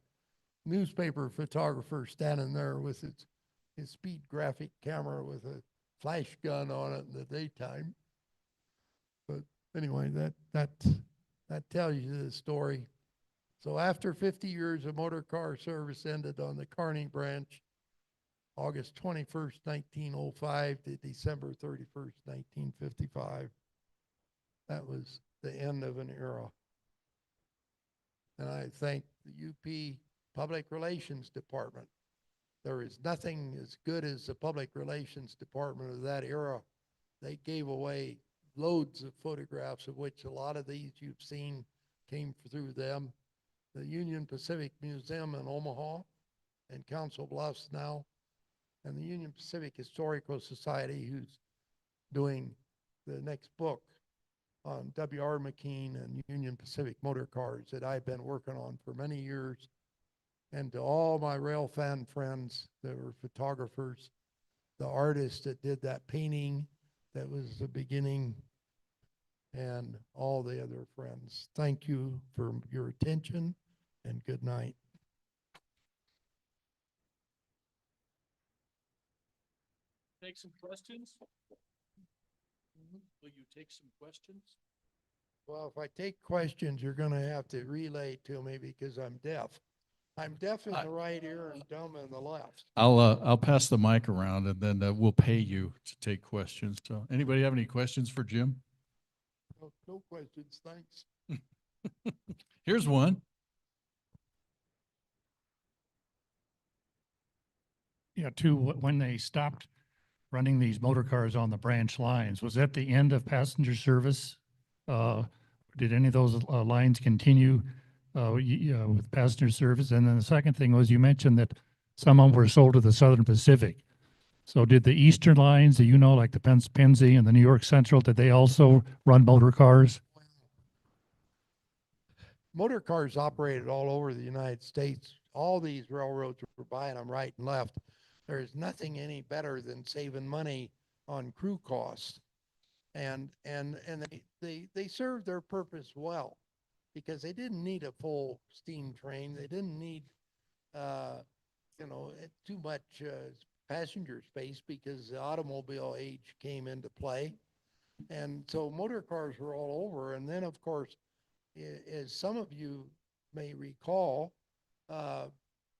newspaper photographer standing there with his speed graphic camera with a flash gun on it in the daytime. But anyway, that tells you the story. So after 50 years of motor car service ended on the Kearney branch, August 21st, 1905 to December 31st, 1955. That was the end of an era. And I thank the UP Public Relations Department. There is nothing as good as the Public Relations Department of that era. They gave away loads of photographs, of which a lot of these you've seen came through them. The Union Pacific Museum in Omaha and Council Bluffs now, and the Union Pacific Historical Society, who's doing the next book on W.R. McKeen and Union Pacific motor cars that I've been working on for many years. And to all my rail fan friends that were photographers, the artists that did that painting, that was the beginning, and all the other friends. Thank you for your attention, and good night. Take some questions? Will you take some questions? Well, if I take questions, you're gonna have to relay to me because I'm deaf. I'm deaf in the right ear and dumb in the left. I'll pass the mic around and then we'll pay you to take questions. So anybody have any questions for Jim? Oh, no questions, thanks. Here's one. Yeah, when they stopped running these motor cars on the branch lines, was that the end of passenger service? Did any of those lines continue with passenger service? And then the second thing was, you mentioned that some of them were sold to the Southern Pacific. So did the eastern lines, like the Pennsy and the New York Central, did they also run motor cars? Motor cars operated all over the United States. All these railroads were buying them right and left. There's nothing any better than saving money on crew costs. And they served their purpose well, because they didn't need a full steam train. They didn't need, too much passenger space, because the automobile age came into play. And so motor cars were all over. And then, of course, as some of you may recall,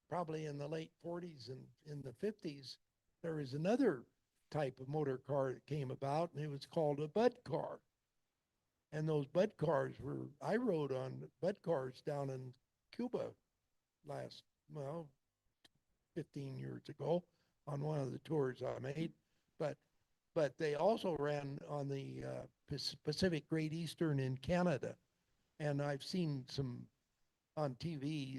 probably in the late 40s and in the 50s, there was another type of motor car that came about, and it was called a bud car. And those bud cars I rode on bud cars down in Cuba 15 years ago on one of the tours I made. But they also ran on the Pacific Great Eastern in Canada. And I've seen some on TV.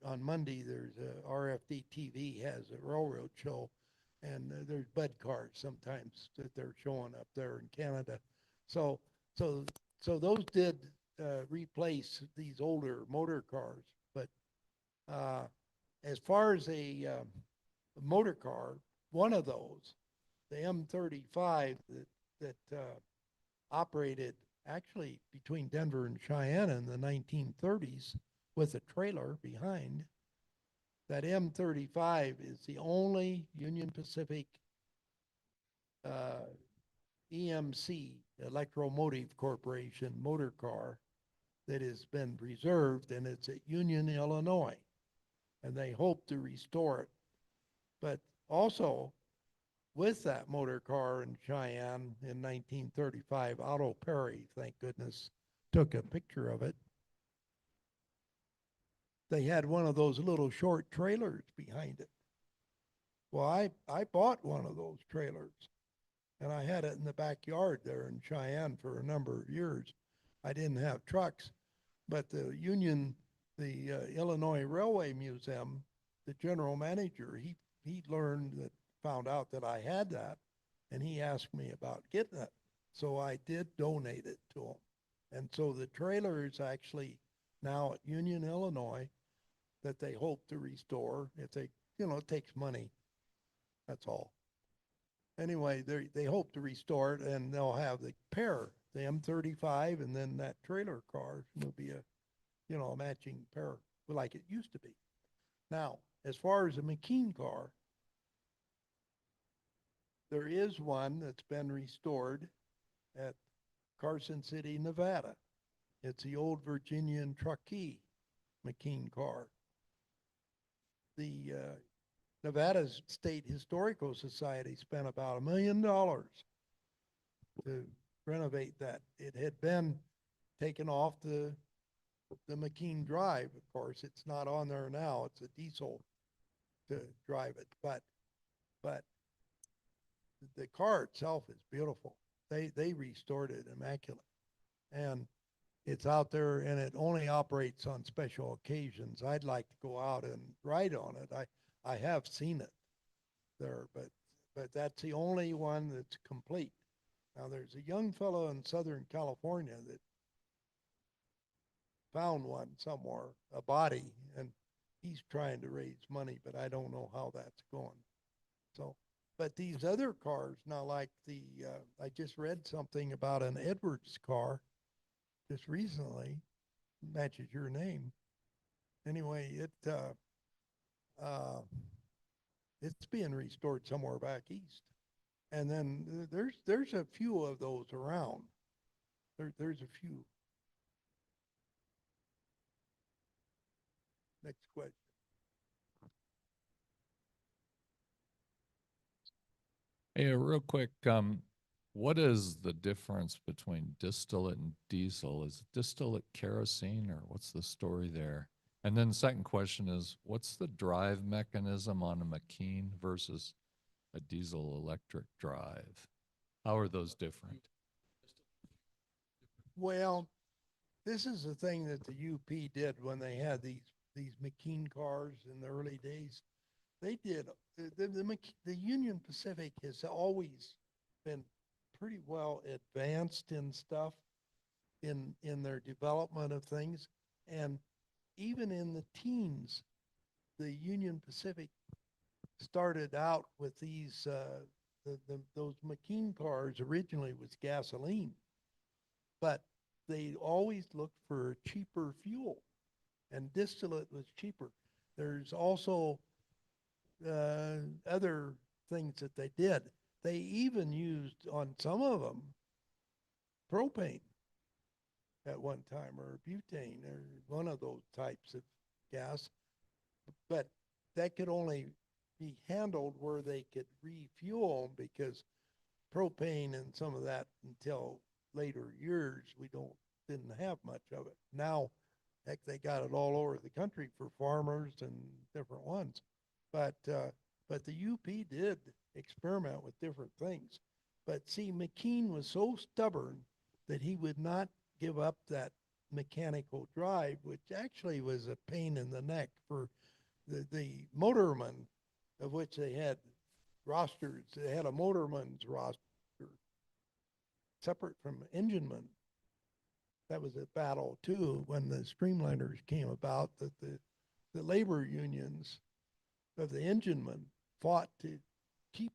On Monday, there's a RFD TV has a railroad show, and there's bud cars sometimes that they're showing up there in Canada. So those did replace these older motor cars. But as far as a motor car, one of those, the M35 that operated actually between Denver and Cheyenne in the 1930s with a trailer behind. That M35 is the only Union Pacific EMC, Electromotive Corporation motor car that has been preserved, and it's at Union, Illinois, and they hope to restore it. But also, with that motor car in Cheyenne in 1935, Otto Perry, thank goodness, took a picture of it. They had one of those little short trailers behind it. Well, I bought one of those trailers, and I had it in the backyard there in Cheyenne for a number of years. I didn't have trucks, but the Illinois Railway Museum, the general manager, he found out that I had that, and he asked me about getting it. So I did donate it to him. And so the trailer is actually now at Union, Illinois, that they hope to restore. If they, it takes money. That's all. Anyway, they hope to restore it, and they'll have the pair, the M35, and then that trailer car will be a matching pair like it used to be. Now, as far as a McKeen car, there is one that's been restored at Carson City, Nevada. It's the old Virginian Truckee. McKeen Car. The Nevada State Historical Society spent about $1 million to renovate that. It had been taken off the McKeen Drive. Of course, it's not on there now. It's a diesel to drive it, but the car itself is beautiful. They restored it immaculate, and it's out there, and it only operates on special occasions. I'd like to go out and ride on it. I have seen it there, but that's the only one that's complete. Now, there's a young fellow in Southern California that found one somewhere, a body, and he's trying to raise money, but I don't know how that's going. So, but these other cars, now like I just read something about an Edwards car just recently, matches your name. Anyway, it's being restored somewhere back east. And then there's a few of those around. There's a few. Next question. Hey, real quick, what is the difference between distillate and diesel? Is distillate kerosene, or what's the story there? And then the second question is, what's the drive mechanism on a McKeen versus a diesel electric drive? How are those different? Well, this is the thing that the UP did when they had these McKeen cars in the early days. They did, the Union Pacific has always been pretty well advanced in stuff in their development of things. And even in the teens, the Union Pacific started out with these, those McKeen cars originally was gasoline, but they always looked for cheaper fuel, and distillate was cheaper. There's also other things that they did. They even used on some of them propane at one time, or butane, or one of those types of gas, but that could only be handled where they could refuel, because propane and some of that until later years didn't have much of it. Now, heck, they got it all over the country for farmers and different ones. But the UP did experiment with different things. But see, McKeen was so stubborn that he would not give up that mechanical drive, which actually was a pain in the neck for the motorman, of which they had rosters. They had a motorman's roster separate from engineman. That was a battle too when the streamliners came about, that the labor unions of the enginemen fought to keep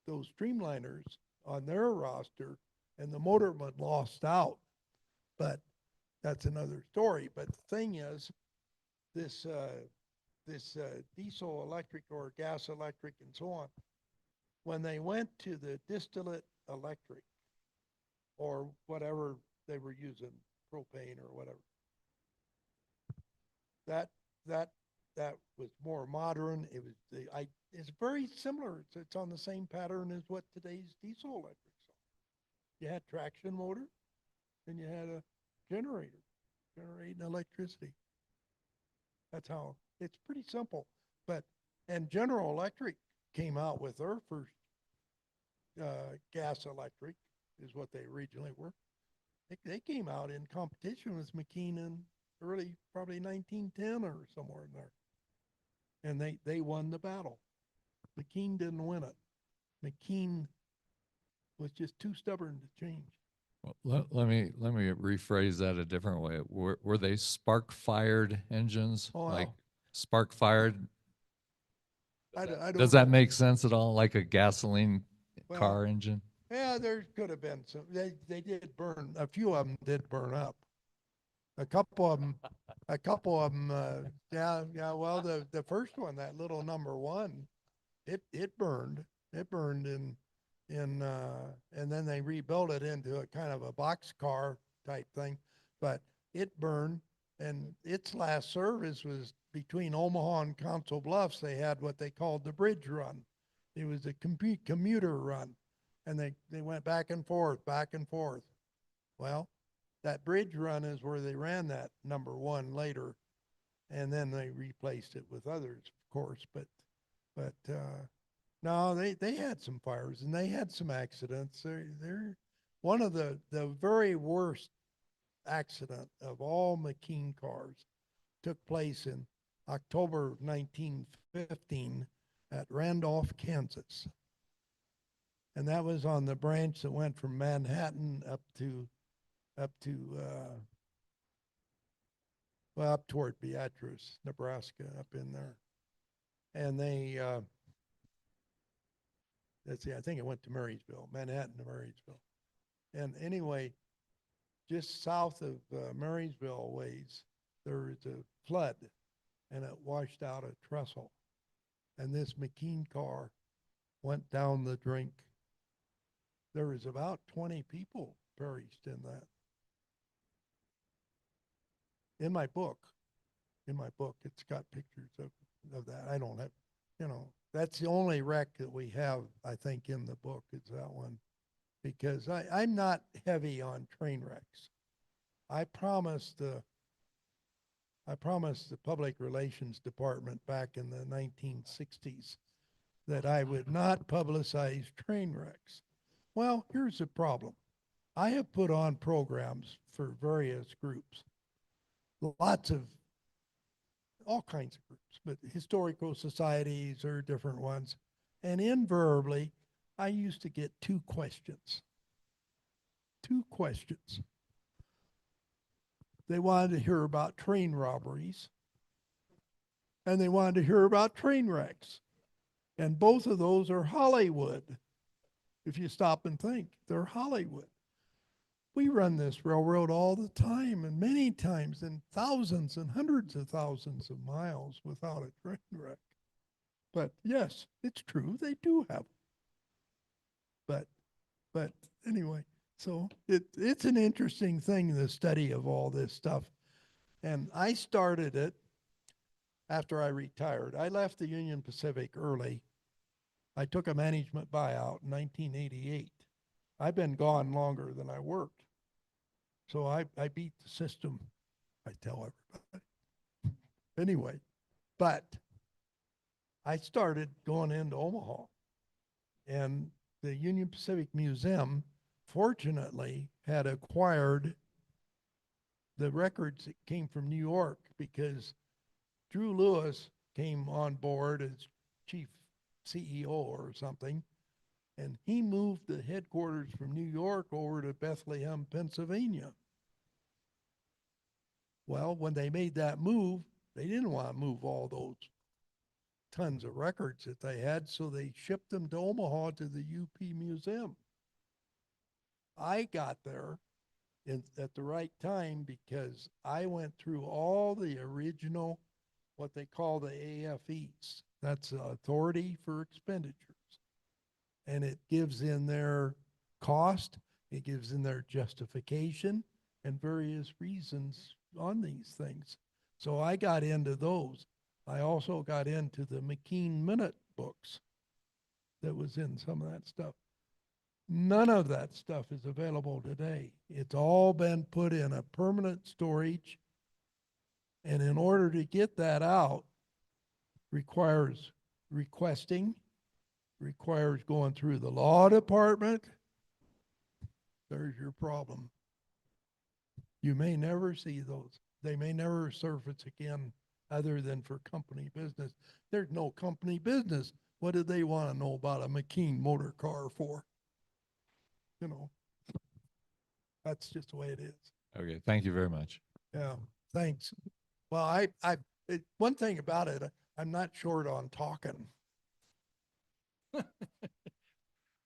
those streamliners on their roster, and the motorman lost out. But that's another story. But the thing is, this diesel electric or gas electric and so on, when they went to the distillate electric or whatever they were using, propane or whatever, that was more modern. It was it's very similar. It's on the same pattern as what today's diesel electrics are. You had traction motor, and you had a generator generating electricity. That's how, it's pretty simple. And General Electric came out with their first gas electric, is what they originally were. They came out in competition with McKeen in early, probably 1910 or somewhere in there. And they won the battle. McKeen didn't win it. McKeen was just too stubborn to change. Well, let me rephrase that a different way. Were they spark-fired engines? Oh, like no. spark-fired? I don't Does that make sense at all? Like a gasoline Well, car engine? Yeah, there could have been some. They did burn. A few of them did burn up. A couple of them. Yeah. Well, the first one, that little number one, it burned. It burned and then they rebuilt it into a kind of a box car type thing, but it burned. And its last service was between Omaha and Council Bluffs. They had what they called the bridge run. It was a commuter run. And they went back and forth, back and forth. Well, that bridge run is where they ran that number one later. And then they replaced it with others, of course. But no, they had some fires and they had some accidents. They're one of the very worst accident of all McKeen cars took place in October of 1915 at Randolph, Kansas. And that was on the branch that went from Manhattan up toward Beatrice, Nebraska, up in there. And they, let's see, I think it went to Marysville, Manhattan to Marysville. And anyway, just south of Marysville ways, there was a flood and it washed out a trestle. And this McKeen car went down the drink. There was about 20 people perished in that. In my book, it's got pictures of that. I don't have, that's the only wreck that we have, I think, in the book is that one. Because I'm not heavy on train wrecks. I promised the public relations department back in the 1960s that I would not publicize train wrecks. Well, here's the problem. I have put on programs for various groups, lots of all kinds of groups, but historical societies or different ones. And invariably, I used to get two questions. They wanted to hear about train robberies, and they wanted to hear about train wrecks. And both of those are Hollywood. If you stop and think, they're Hollywood. We run this railroad all the time, and many times in thousands and hundreds of thousands of miles without a train wreck. But yes, it's true, they do have them. But anyway, so it's an interesting thing, the study of all this stuff. And I started it after I retired. I left the Union Pacific early. I took a management buyout in 1988. I've been gone longer than I worked. So I beat the system, I tell everybody. Anyway, but I started going into Omaha. And the Union Pacific Museum, fortunately, had acquired the records that came from New York because Drew Lewis came on board as chief CEO or something, and he moved the headquarters from New York over to Bethlehem, Pennsylvania. Well, when they made that move, they didn't want to move all those tons of records that they had, so they shipped them to Omaha to the UP Museum. I got there at the right time because I went through all the original, what they call the AFEs. That's Authority for Expenditures. And it gives in their cost, it gives in their justification and various reasons on these things. So I got into those. I also got into the McKeen Minute books that was in some of that stuff. None of that stuff is available today. It's all been put in a permanent storage. And in order to get that out, requires requesting, requires going through the law department. There's your problem. You may never see those. They may never surface again other than for company business. There's no company business. What do they want to know about a McKeen motor car for? That's just the way it is. Okay, thank you very much. Yeah, thanks. Well, one thing about it, I'm not short on talking.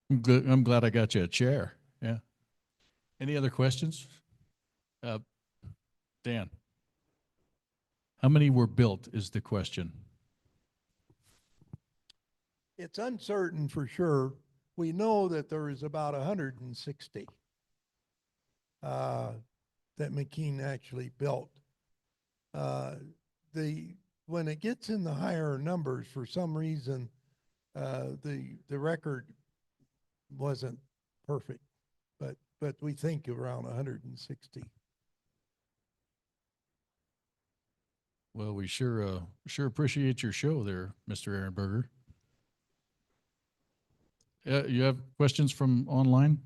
I'm glad I got you a chair. Yeah. Any other questions? Dan, how many were built is the question. It's uncertain for sure. We know that there is about 160 that McKeen actually built. when it gets in the higher numbers, for some reason, the record wasn't perfect, but we think around 160. Well, we sure appreciate your show there, Mr. Ehrenberger. You have questions from online?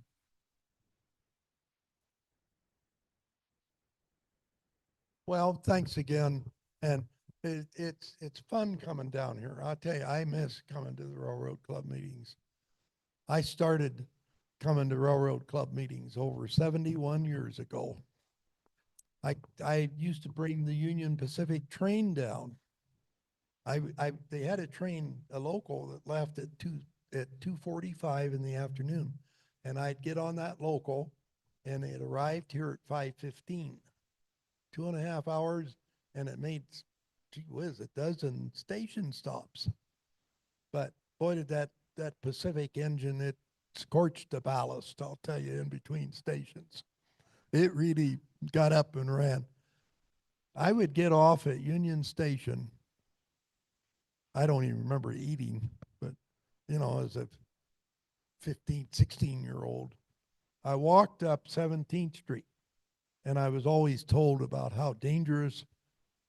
Well, thanks again, and it's fun coming down here. I'll tell you, I miss coming to the Railroad Club meetings. I started coming to Railroad Club meetings over 71 years ago. I used to bring the Union Pacific train down. They had a local that left at 2:45 in the afternoon, and I'd get on that local, and it arrived here at 5:15. 2.5 hours, and it made, gee whiz, a dozen station stops. But boy, did that Pacific engine, it scorched the ballast, I'll tell you, in between stations. It really got up and ran. I would get off at Union Station. I don't even remember eating, but, you know, as a 15, 16-year-old, I walked up 17th Street, and I was always told about how dangerous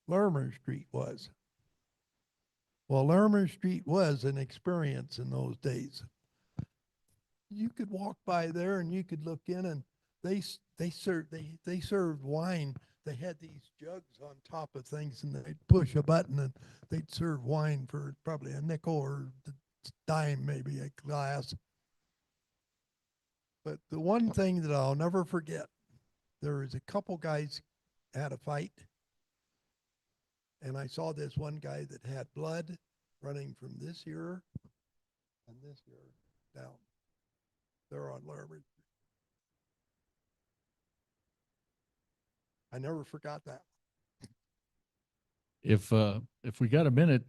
Larimer Street was. Well, Larimer Street was an experience in those days. You could walk by there and you could look in, and they served wine. They had these jugs on top of things, and they'd push a button and they'd serve wine for probably a nickel or a dime, maybe a glass. But the one thing that I'll never forget, there was a couple guys had a fight, and I saw this one guy that had blood running from this ear and this ear down. They're on Larimer. I never forgot that. If we got a minute,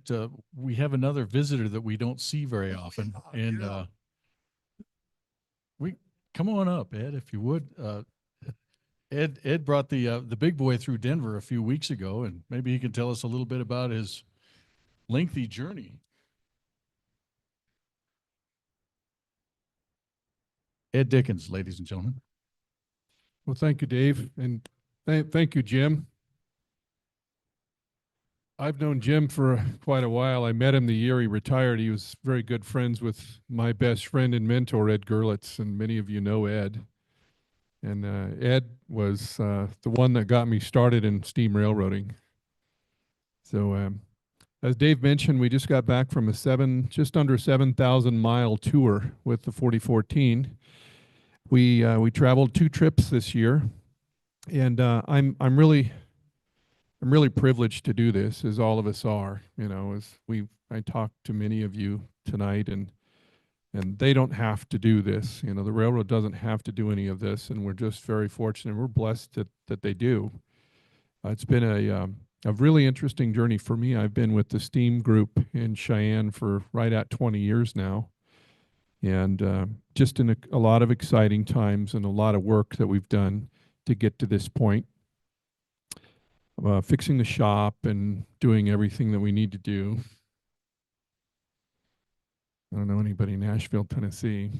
we have another visitor that we don't see very often, and we come on up, Ed, if you would. Ed brought the big boy through Denver a few weeks ago, and maybe he can tell us a little bit about his lengthy journey. Ed Dickens, ladies and gentlemen. Well, thank you, Dave, and thank you, Jim. I've known Jim for quite a while. I met him the year he retired. He was very good friends with my best friend and mentor, Ed Gerlitz, and many of you know Ed. And Ed was the one that got me started in steam railroading. So as Dave mentioned, we just got back from a just under 7,000 mile tour with the 4014. We traveled 2 trips this year, and I'm really privileged to do this, as all of us are. You know, as I talked to many of you tonight, and they don't have to do this. You know, the railroad doesn't have to do any of this, and we're just very fortunate. We're blessed that they do. It's been a really interesting journey for me. I've been with the steam group in Cheyenne for right at 20 years now, and just in a lot of exciting times and a lot of work that we've done to get to this point. Fixing the shop and doing everything that we need to do. I don't know anybody in Nashville, Tennessee.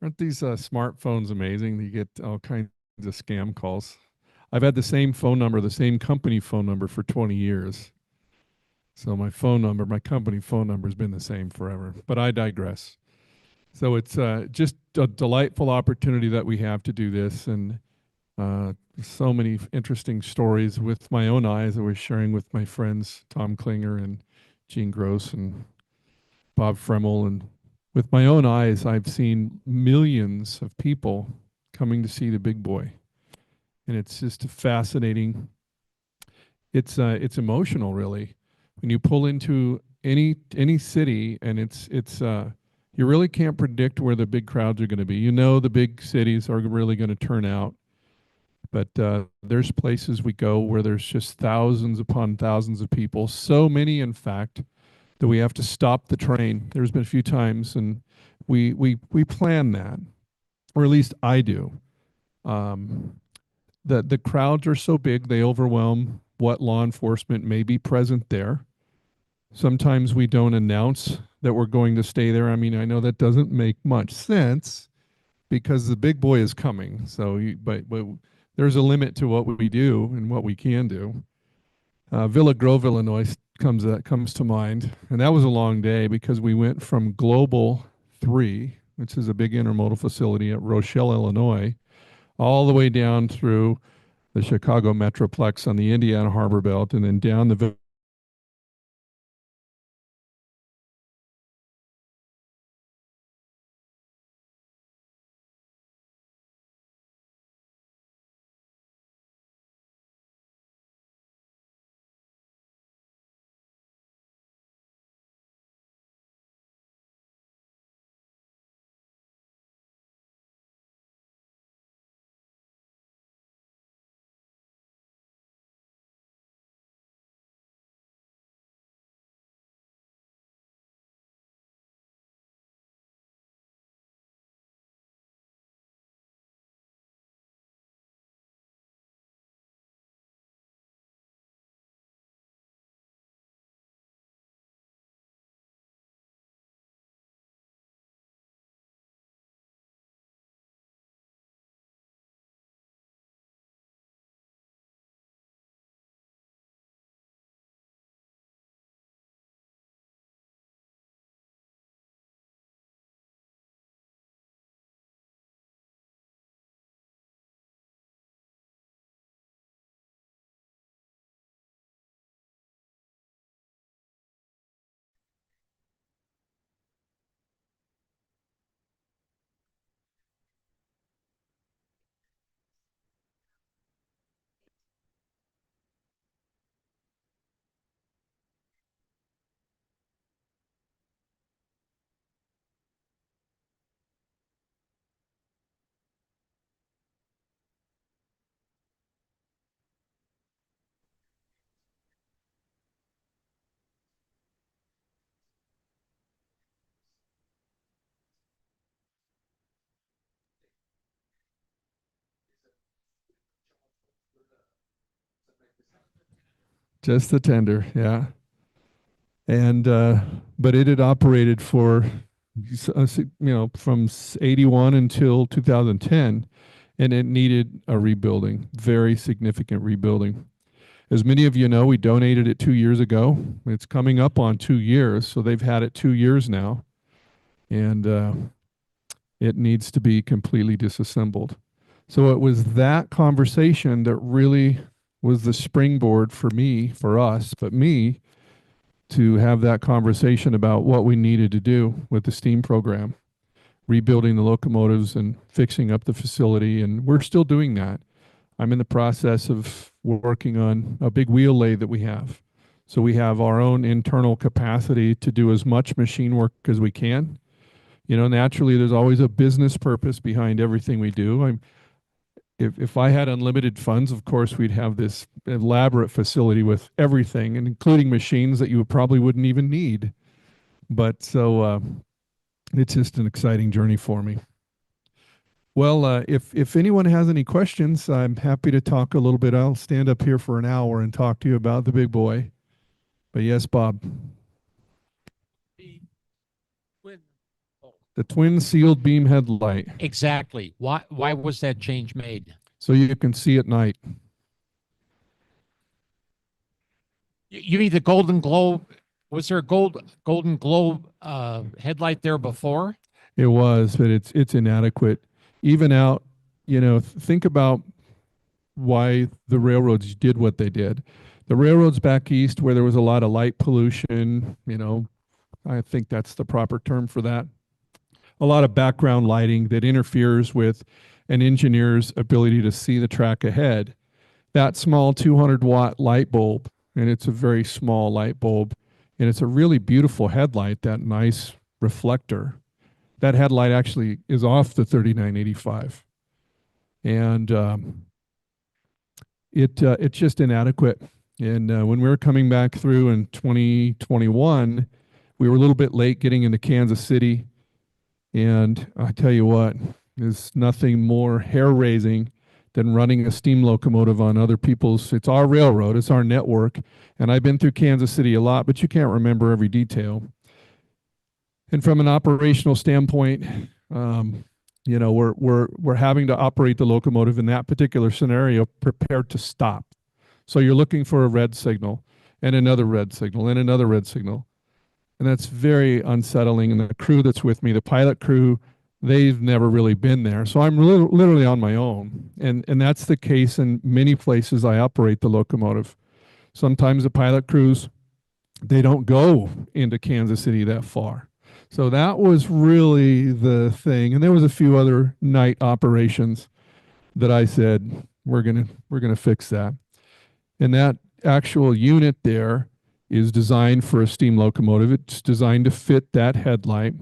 Aren't these smartphones amazing? You get all kinds of scam calls. I've had the same phone number, the same company phone number for 20 years. So my company phone number has been the same forever, but I digress. So it's just a delightful opportunity that we have to do this, and so many interesting stories with my own eyes I was sharing with my friends, Tom Klinger and Gene Gross and Bob Fremmel. And with my own eyes, I've seen millions of people coming to see the big boy. And it's just fascinating. It's emotional, really. When you pull into any city, and it's you really can't predict where the big crowds are going to be. You know, the big cities are really going to turn out. But there's places we go where there's just thousands upon thousands of people, so many, in fact, that we have to stop the train. There's been a few times, and we plan that, or at least I do. the crowds are so big, they overwhelm what law enforcement may be present there. Sometimes we don't announce that we're going to stay there. I mean, I know that doesn't make much sense because the big boy is coming. So, but there's a limit to what we do and what we can do. Villa Grove, Illinois comes to mind, and that was a long day because we went from Global 3, which is a big intermodal facility at Rochelle, Illinois, all the way down through the Chicago Metroplex on the Indiana Harbor Belt, and then down the just the tender, yeah. And but it had operated for from 81 until 2010, and it needed a rebuilding, very significant rebuilding. As many of you know, we donated it 2 years ago. It's coming up on 2 years, so they've had it 2 years now, and it needs to be completely disassembled. So it was that conversation that really was the springboard for me, for us, but me, to have that conversation about what we needed to do with the steam program, rebuilding the locomotives and fixing up the facility, and we're still doing that. I'm in the process of working on a big wheel lathe that we have. So we have our own internal capacity to do as much machine work as we can. You know, naturally, there's always a business purpose behind everything we do. If I had unlimited funds, of course, we'd have this elaborate facility with everything, and including machines that you probably wouldn't even need. But so it's just an exciting journey for me. Well, if anyone has any questions, I'm happy to talk a little bit. I'll stand up here for an hour and talk to you about the big boy. But yes, Bob. The twin sealed beam headlight. Exactly. Why was that change made? So you can see at night. You mean the Golden Globe? Was there a Golden Globe headlight there before? It was, but it's inadequate. Even out, think about why the railroads did what they did. The railroads back east, where there was a lot of light pollution, I think that's the proper term for that. A lot of background lighting that interferes with an engineer's ability to see the track ahead. That small 200-watt light bulb, and it's a very small light bulb, and it's a really beautiful headlight, that nice reflector. That headlight actually is off the 3985. And it's just inadequate. And when we were coming back through in 2021, we were a little bit late getting into Kansas City. And I tell you what, there's nothing more hair-raising than running a steam locomotive on other people's. It's our railroad, it's our network. And I've been through Kansas City a lot, but you can't remember every detail. And from an operational standpoint, you know, we're having to operate the locomotive in that particular scenario prepared to stop. So you're looking for a red signal and another red signal and another red signal. And that's very unsettling. And the crew that's with me, the pilot crew, they've never really been there. So I'm literally on my own. And that's the case in many places I operate the locomotive. Sometimes the pilot crews, they don't go into Kansas City that far. So that was really the thing. And there was a few other night operations that I said, we're gonna fix that. And that actual unit there is designed for a steam locomotive. It's designed to fit that headlight.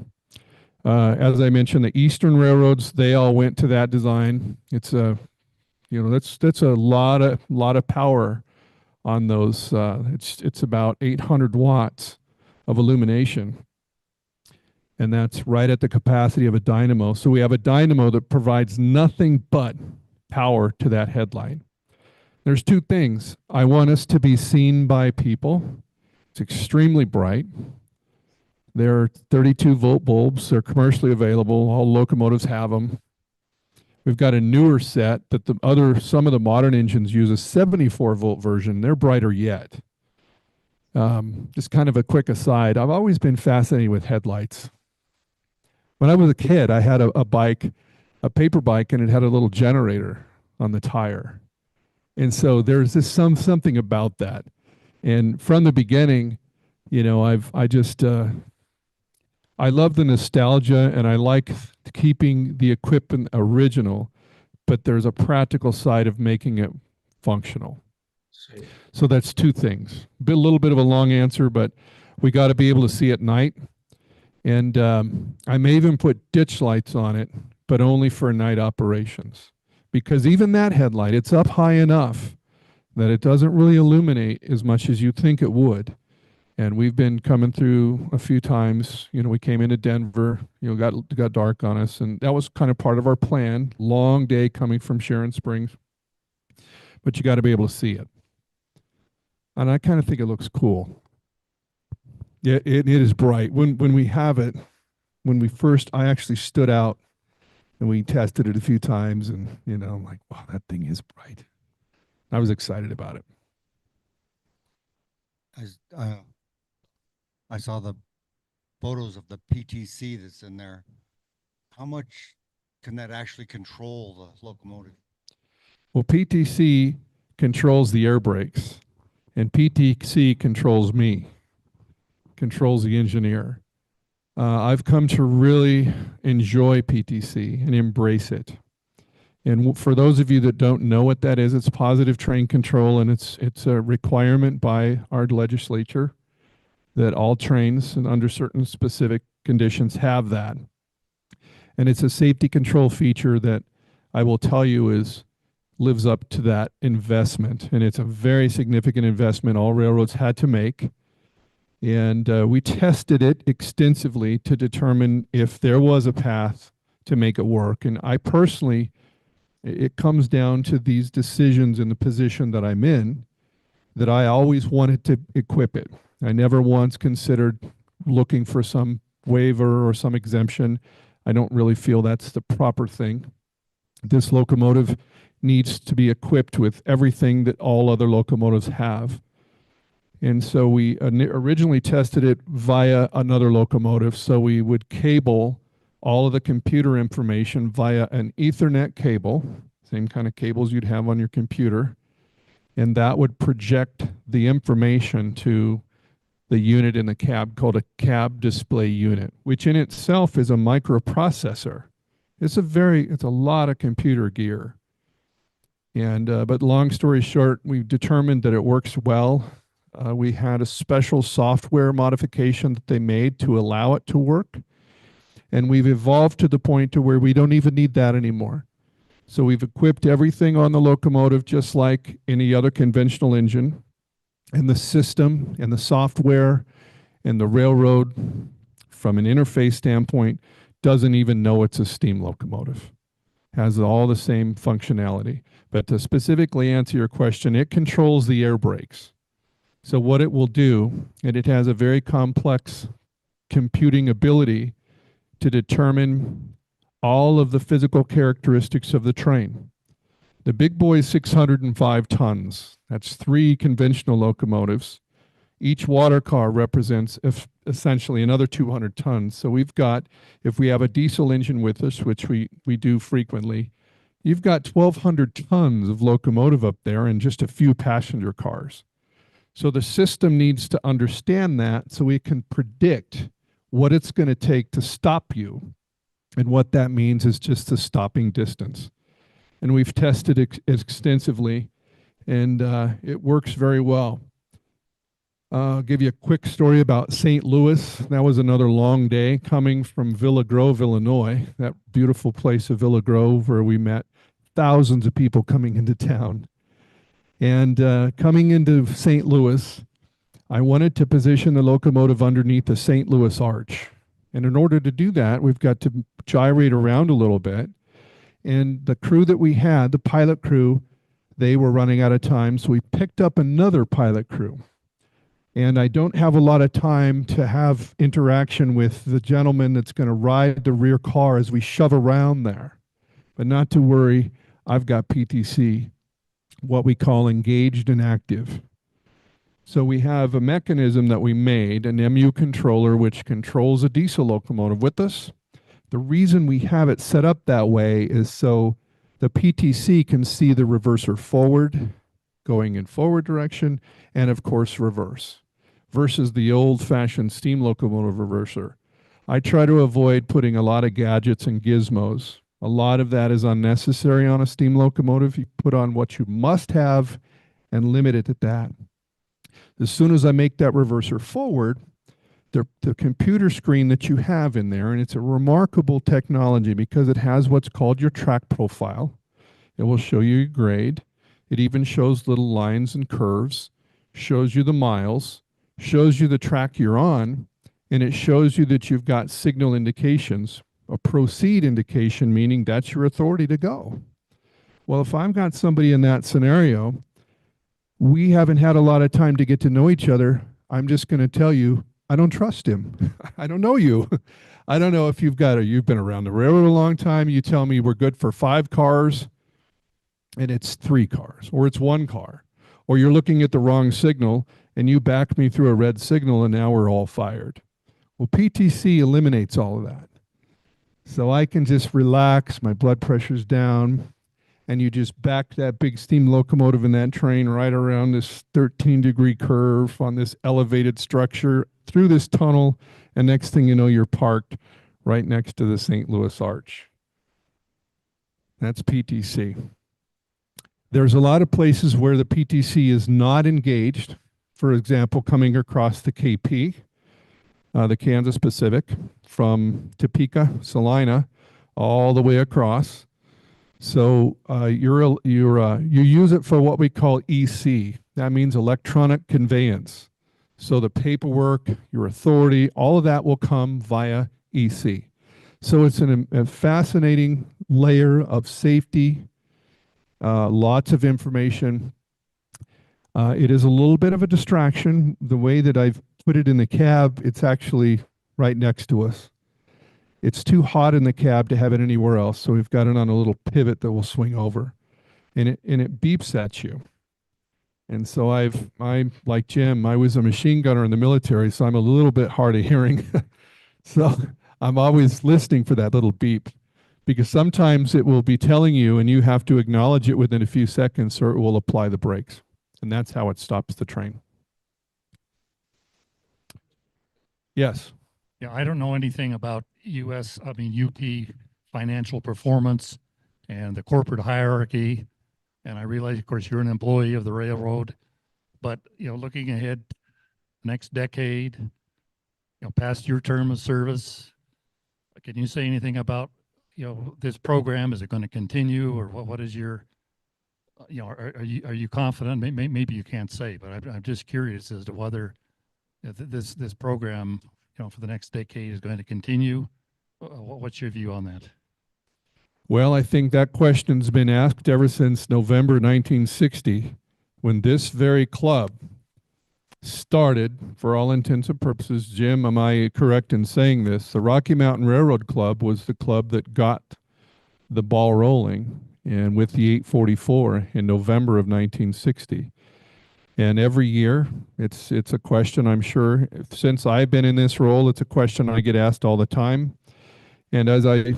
As I mentioned, the Eastern railroads, they all went to that design. It's a, you know, that's a lot of power on those. It's about 800 watts of illumination. And that's right at the capacity of a dynamo. So we have a dynamo that provides nothing but power to that headlight. There's two things. I want us to be seen by people. It's extremely bright. They're 32 volt bulbs. They're commercially available. All locomotives have them. We've got a newer set that some of the modern engines use a 74 volt version. They're brighter yet. Just kind of a quick aside. I've always been fascinated with headlights. When I was a kid, I had a bike, a paper bike, and it had a little generator on the tire. And so there's just something about that. And from the beginning, you know, I love the nostalgia and I like keeping the equipment original, but there's a practical side of making it functional. So that's two things. A little bit of a long answer, but we got to be able to see at night. And I may even put ditch lights on it, but only for night operations. Because even that headlight, it's up high enough that it doesn't really illuminate as much as you think it would. And we've been coming through a few times. You know, we came into Denver, you know, got dark on us, and that was kind of part of our plan. Long day coming from Sharon Springs. But you got to be able to see it. And I kind of think it looks cool. Yeah, it is bright. When we have it, I actually stood out and we tested it a few times, and you know, I'm like, wow, that thing is bright. I was excited about it. I saw the photos of the PTC that's in there. How much can that actually control the locomotive? Well, PTC controls the air brakes, and PTC controls me, controls the engineer. I've come to really enjoy PTC and embrace it. And for those of you that don't know what that is, it's positive train control, and it's a requirement by our legislature that all trains and under certain specific conditions have that. And it's a safety control feature that I will tell you lives up to that investment. And it's a very significant investment all railroads had to make. And we tested it extensively to determine if there was a path to make it work. And I personally, it comes down to these decisions in the position that I'm in, that I always wanted to equip it. I never once considered looking for some waiver or some exemption. I don't really feel that's the proper thing. This locomotive needs to be equipped with everything that all other locomotives have. And so we originally tested it via another locomotive. So we would cable all of the computer information via an Ethernet cable, same kind of cables you'd have on your computer. And that would project the information to the unit in the cab called a cab display unit, which in itself is a microprocessor. It's a lot of computer gear. And, but long story short, we've determined that it works well. We had a special software modification that they made to allow it to work. And we've evolved to the point to where we don't even need that anymore. So we've equipped everything on the locomotive just like any other conventional engine. And the system and the software and the railroad, from an interface standpoint, doesn't even know it's a steam locomotive. Has all the same functionality. But to specifically answer your question, it controls the air brakes. So what it will do, and it has a very complex computing ability to determine all of the physical characteristics of the train. The big boy is 605 tons. That's 3 conventional locomotives. Each water car represents essentially another 200 tons. So we've got, if we have a diesel engine with us, which we do frequently, you've got 1,200 tons of locomotive up there and just a few passenger cars. So the system needs to understand that so we can predict what it's going to take to stop you. And what that means is just the stopping distance. And we've tested it extensively, and it works very well. I'll give you a quick story about St. Louis. That was another long day coming from Villa Grove, Illinois, that beautiful place of Villa Grove where we met thousands of people coming into town. And coming into St. Louis, I wanted to position the locomotive underneath the St. Louis Arch. And in order to do that, we've got to gyrate around a little bit. And the crew that we had, the pilot crew, they were running out of time, so we picked up another pilot crew. And I don't have a lot of time to have interaction with the gentleman that's going to ride the rear car as we shove around there. But not to worry, I've got PTC, what we call engaged and active. So we have a mechanism that we made, an MU controller, which controls a diesel locomotive with us. The reason we have it set up that way is so the PTC can see the reverser forward, going in forward direction, and of course reverse, versus the old-fashioned steam locomotive reverser. I try to avoid putting a lot of gadgets and gizmos. A lot of that is unnecessary on a steam locomotive. You put on what you must have and limit it at that. As soon as I make that reverser forward, the computer screen that you have in there, and it's a remarkable technology because it has what's called your track profile. It will show you your grade. It even shows little lines and curves, shows you the miles, shows you the track you're on, and it shows you that you've got signal indications, a proceed indication, meaning that's your authority to go. Well, if I've got somebody in that scenario, we haven't had a lot of time to get to know each other. I'm just going to tell you, I don't trust him. I don't know you. I don't know if you've been around the railroad a long time. You tell me we're good for 5 cars and it's 3 cars, or it's 1 car, or you're looking at the wrong signal and you back me through a red signal and now we're all fired. Well, PTC eliminates all of that. So I can just relax, my blood pressure's down, and you just back that big steam locomotive in that train right around this 13-degree curve on this elevated structure through this tunnel, and next thing you know, you're parked right next to the St. Louis Arch. That's PTC. There's a lot of places where the PTC is not engaged. For example, coming across the KP, the Kansas Pacific, from Topeka, Salina, all the way across. So you use it for what we call EC. That means electronic conveyance. So the paperwork, your authority, all of that will come via EC. So it's a fascinating layer of safety, lots of information. It is a little bit of a distraction. The way that I've put it in the cab, it's actually right next to us. It's too hot in the cab to have it anywhere else, so we've got it on a little pivot that will swing over, and it beeps at you. And so I'm like Jim, I was a machine gunner in the military, so I'm a little bit hard of hearing. So I'm always listening for that little beep, because sometimes it will be telling you and you have to acknowledge it within a few seconds or it will apply the brakes. And that's how it stops the train. Yes. Yeah, I don't know anything about UP financial performance and the corporate hierarchy. And I realize, of course, you're an employee of the railroad, but, looking ahead next decade, past your term of service, can you say anything about, this program? Is it going to continue, or what is your, are you confident? Maybe you can't say, but I'm just curious as to whether this program, for the next decade is going to continue. What's your view on that? Well, I think that question's been asked ever since November 1960, when this very club started, for all intents and purposes. Jim, am I correct in saying this? The Rocky Mountain Railroad Club was the club that got the ball rolling, and with the 844 in November of 1960. And every year, it's a question, I'm sure, since I've been in this role, it's a question I get asked all the time. And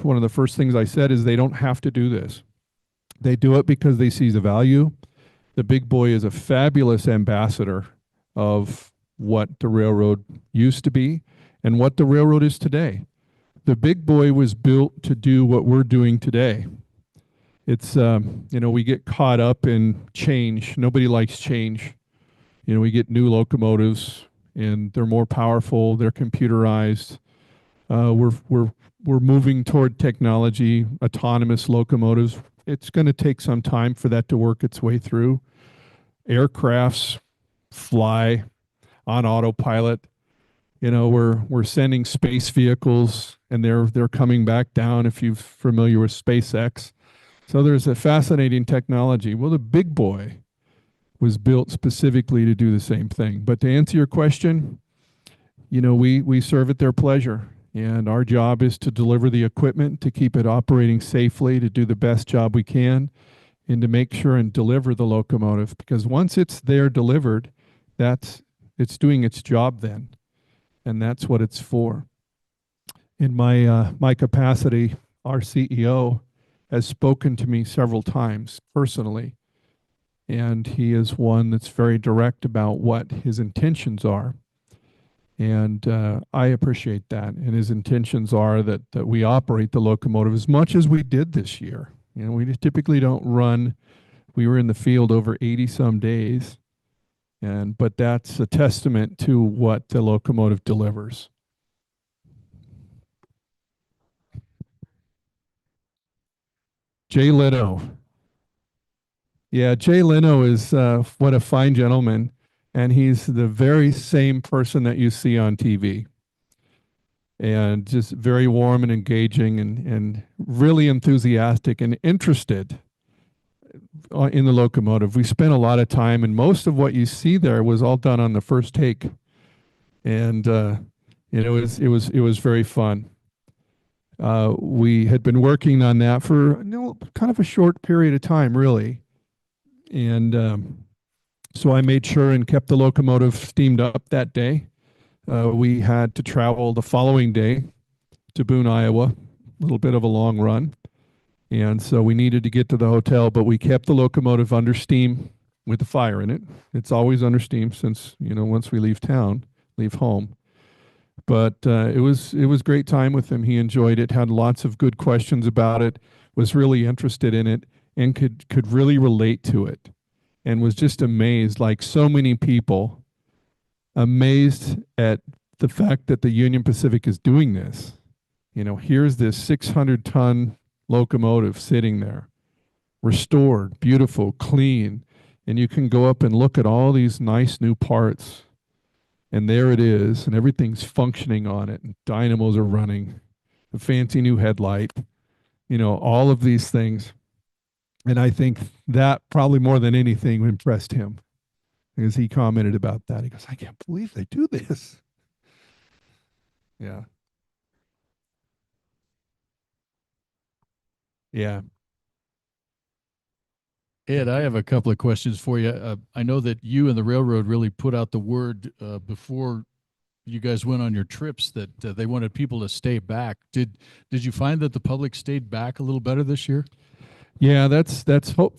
one of the first things I said is they don't have to do this. They do it because they see the value. The big boy is a fabulous ambassador of what the railroad used to be and what the railroad is today. The big boy was built to do what we're doing today. It's, we get caught up in change. Nobody likes change. We get new locomotives and they're more powerful, they're computerized. We're moving toward technology, autonomous locomotives. It's going to take some time for that to work its way through. Aircrafts fly on autopilot. We're sending space vehicles and they're coming back down, if you're familiar with SpaceX. So there's a fascinating technology. Well, the big boy was built specifically to do the same thing. But to answer your question, we serve at their pleasure. And our job is to deliver the equipment, to keep it operating safely, to do the best job we can, and to make sure and deliver the locomotive. Because once it's there delivered, it's doing its job then. And that's what it's for. In my capacity, our CEO has spoken to me several times personally. And he is one that's very direct about what his intentions are. And I appreciate that. And his intentions are that we operate the locomotive as much as we did this year. We typically don't run. We were in the field over 80 some days. But that's a testament to what the locomotive delivers. Jay Leno. Yeah, Jay Leno is what a fine gentleman. And he's the very same person that you see on TV. And just very warm and engaging and really enthusiastic and interested in the locomotive. We spent a lot of time, and most of what you see there was all done on the first take. And it was very fun. We had been working on that for kind of a short period of time, really. And so I made sure and kept the locomotive steamed up that day. We had to travel the following day to Boone, Iowa, a little bit of a long run. And so we needed to get to the hotel, but we kept the locomotive under steam with the fire in it. It's always under steam since, once we leave home. But it was great time with him. He enjoyed it, had lots of good questions about it, was really interested in it, and could really relate to it. And was just amazed, like so many people, amazed at the fact that the Union Pacific is doing this. Here's this 600-ton locomotive sitting there, restored, beautiful, clean, and you can go up and look at all these nice new parts. And there it is, and everything's functioning on it, and dynamos are running, a fancy new headlight, all of these things. And I think that probably more than anything impressed him, because he commented about that. He goes, I can't believe they do this. Yeah. Yeah. Ed, I have a couple of questions for you. I know that you and the railroad really put out the word before you guys went on your trips that they wanted people to stay back. Did you find that the public stayed back a little better this year? Yeah,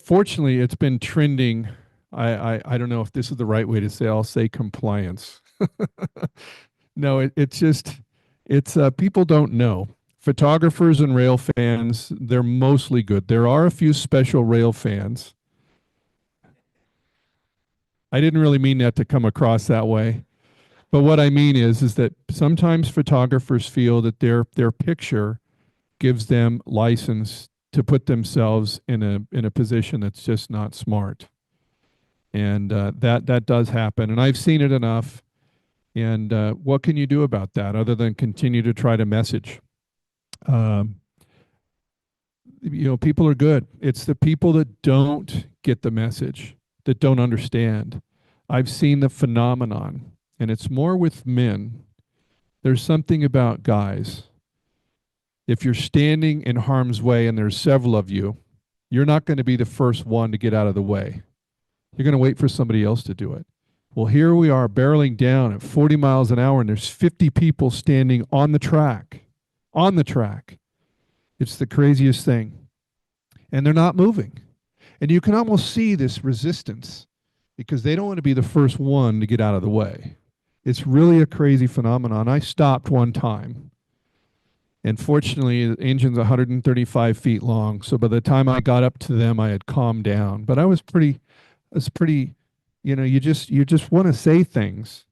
fortunately it's been trending. I don't know if this is the right way to say. I'll say compliance. No, it's people don't know. Photographers and rail fans, they're mostly good. There are a few special rail fans. I didn't really mean that to come across that way. But what I mean is that sometimes photographers feel that their picture gives them license to put themselves in a position that's just not smart. And that does happen. And I've seen it enough. And what can you do about that other than continue to try to message? people are good. It's the people that don't get the message, that don't understand. I've seen the phenomenon, and it's more with men. There's something about guys. If you're standing in harm's way and there's several of you, you're not going to be the first one to get out of the way. You're going to wait for somebody else to do it. Well, here we are barreling down at 40 miles an hour, and there's 50 people standing on the track. On the track. It's the craziest thing. And they're not moving. And you can almost see this resistance because they don't want to be the first one to get out of the way. It's really a crazy phenomenon. I stopped one time. And fortunately, the engine's 135 feet long. So by the time I got up to them, I had calmed down. But I was pretty, you just want to say things.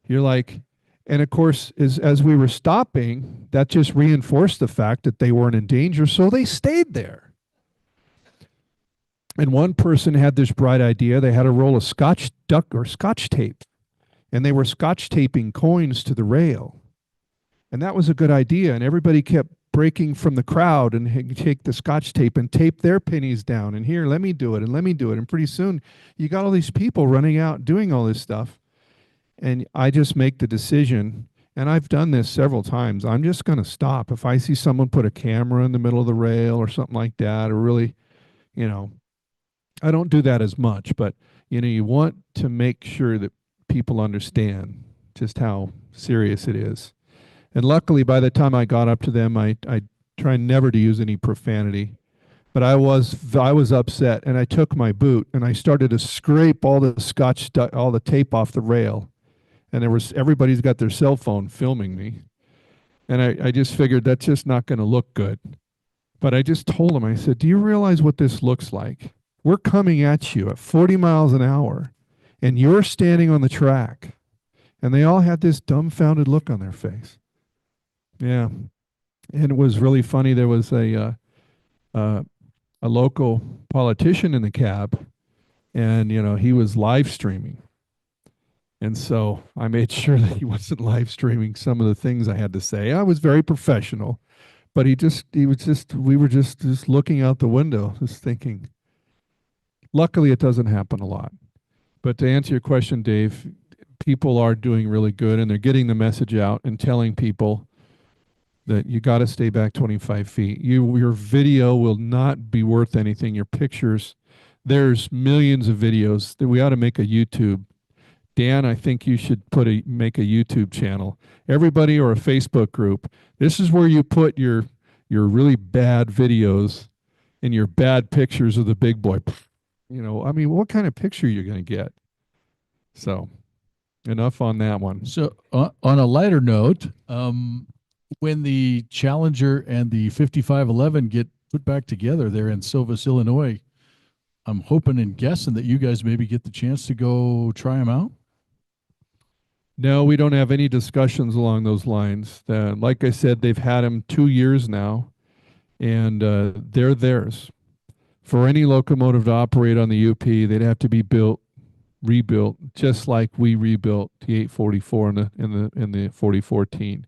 You're like, and of course, as we were stopping, that just reinforced the fact that they weren't in danger. So they stayed there. And one person had this bright idea. They had a roll of scotch tape. And they were scotch taping coins to the rail. And that was a good idea. And everybody kept breaking from the crowd and take the scotch tape and tape their pennies down. And here, let me do it, and let me do it. And pretty soon, you got all these people running out doing all this stuff. And I just make the decision, and I've done this several times. I'm just going to stop. If I see someone put a camera in the middle of the rail or something like that, or really, I don't do that as much. But, you want to make sure that people understand just how serious it is. And luckily, by the time I got up to them, I try never to use any profanity. But I was upset, and I took my boot and I started to scrape all the tape off the rail. And everybody's got their cell phone filming me. And I just figured that's just not going to look good. But I just told them, I said, do you realize what this looks like? We're coming at you at 40 miles an hour, and you're standing on the track. And they all had this dumbfounded look on their face. Yeah, and it was really funny. There was a local politician in the cab, and he was live streaming, and so I made sure that he wasn't live streaming some of the things I had to say. I was very professional, but we were just looking out the window, just thinking. Luckily, it doesn't happen a lot. But to answer your question, Dave, people are doing really good, and they're getting the message out and telling people that you got to stay back 25 feet. Your video will not be worth anything. Your pictures, there's millions of videos that we ought to make a YouTube. Dan, I think you should make a YouTube channel. Everybody, or a Facebook group. This is where you put your really bad videos and your bad pictures of the big boy. What kind of picture you're going to get? So, enough on that one. So, on a lighter note, when the Challenger and the 5511 get put back together there in Silvis, Illinois, I'm hoping and guessing that you guys maybe get the chance to go try them out. No, we don't have any discussions along those lines. Like I said, they've had them 2 years now, and they're theirs. For any locomotive to operate on the UP, they'd have to be rebuilt, just like we rebuilt the 844 and the 4014.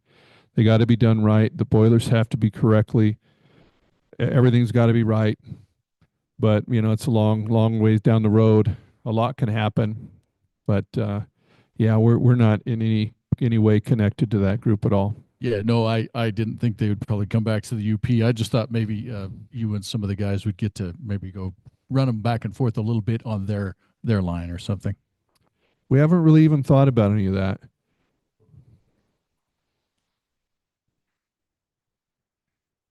They got to be done right. The boilers have to be correctly. Everything's got to be right. But, it's a long ways down the road. A lot can happen. But, we're not in any way connected to that group at all. Yeah, no, I didn't think they would probably come back to the UP. I just thought maybe you and some of the guys would get to maybe go run them back and forth a little bit on their line or something. We haven't really even thought about any of that.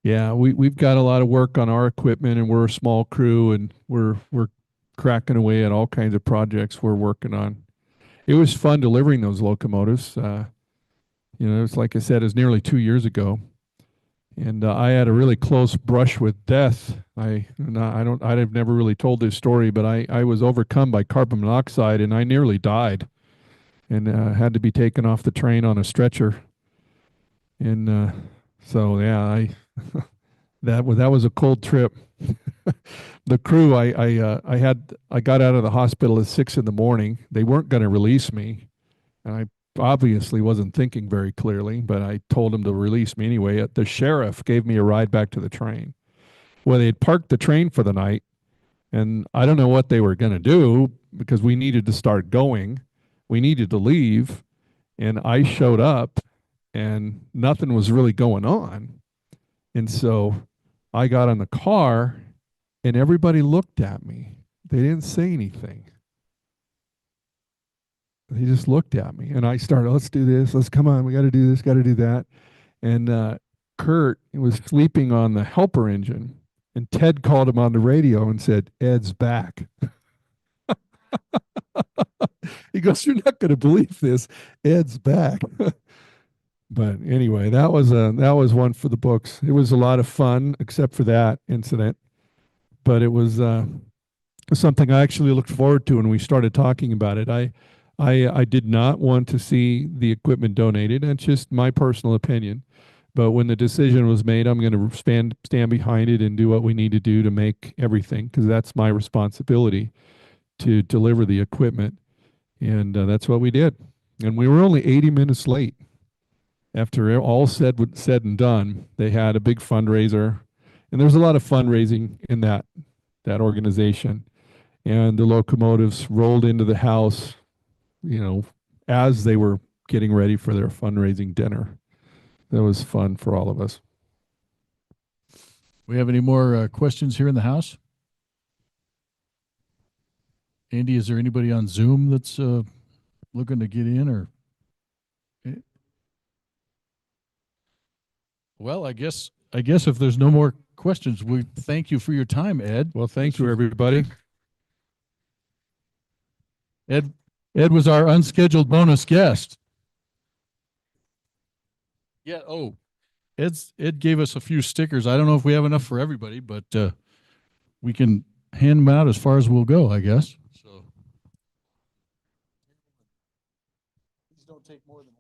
Yeah, we've got a lot of work on our equipment, and we're a small crew, and we're cracking away at all kinds of projects we're working on. It was fun delivering those locomotives. It's like I said, it's nearly 2 years ago, and I had a really close brush with death. I've never really told this story, but I was overcome by carbon monoxide, and I nearly died, and had to be taken off the train on a stretcher. And so yeah, that was a cold trip. The crew, I got out of the hospital at 6 a.m. They weren't going to release me, and I obviously wasn't thinking very clearly, but I told them to release me anyway. The sheriff gave me a ride back to the train. Well, they had parked the train for the night, and I don't know what they were going to do because we needed to start going. We needed to leave, and I showed up, and nothing was really going on. And so I got in the car, and everybody looked at me. They didn't say anything. They just looked at me, and I started, let's do this. Let's come on. We got to do this, got to do that. And Kurt was sleeping on the helper engine, and Ted called him on the radio and said, Ed's back. He goes, you're not going to believe this. Ed's back. But anyway, that was one for the books. It was a lot of fun, except for that incident. But it was something I actually looked forward to when we started talking about it. I did not want to see the equipment donated. That's just my personal opinion. But when the decision was made, I'm going to stand behind it and do what we need to do to make everything, because that's my responsibility to deliver the equipment. And that's what we did. And we were only 80 minutes late. After all said and done, they had a big fundraiser. And there's a lot of fundraising in that organization. And the locomotives rolled into the house, as they were getting ready for their fundraising dinner. That was fun for all of us. We have any more questions here in the house? Andy, is there anybody on Zoom that's looking to get in, or? Well, I guess if there's no more questions, we thank you for your time, Ed. Well, thank you, everybody. Ed was our unscheduled bonus guest. Yeah. Oh, Ed gave us a few stickers. I don't know if we have enough for everybody, but we can hand them out as far as we'll go, I guess. So please don't take more than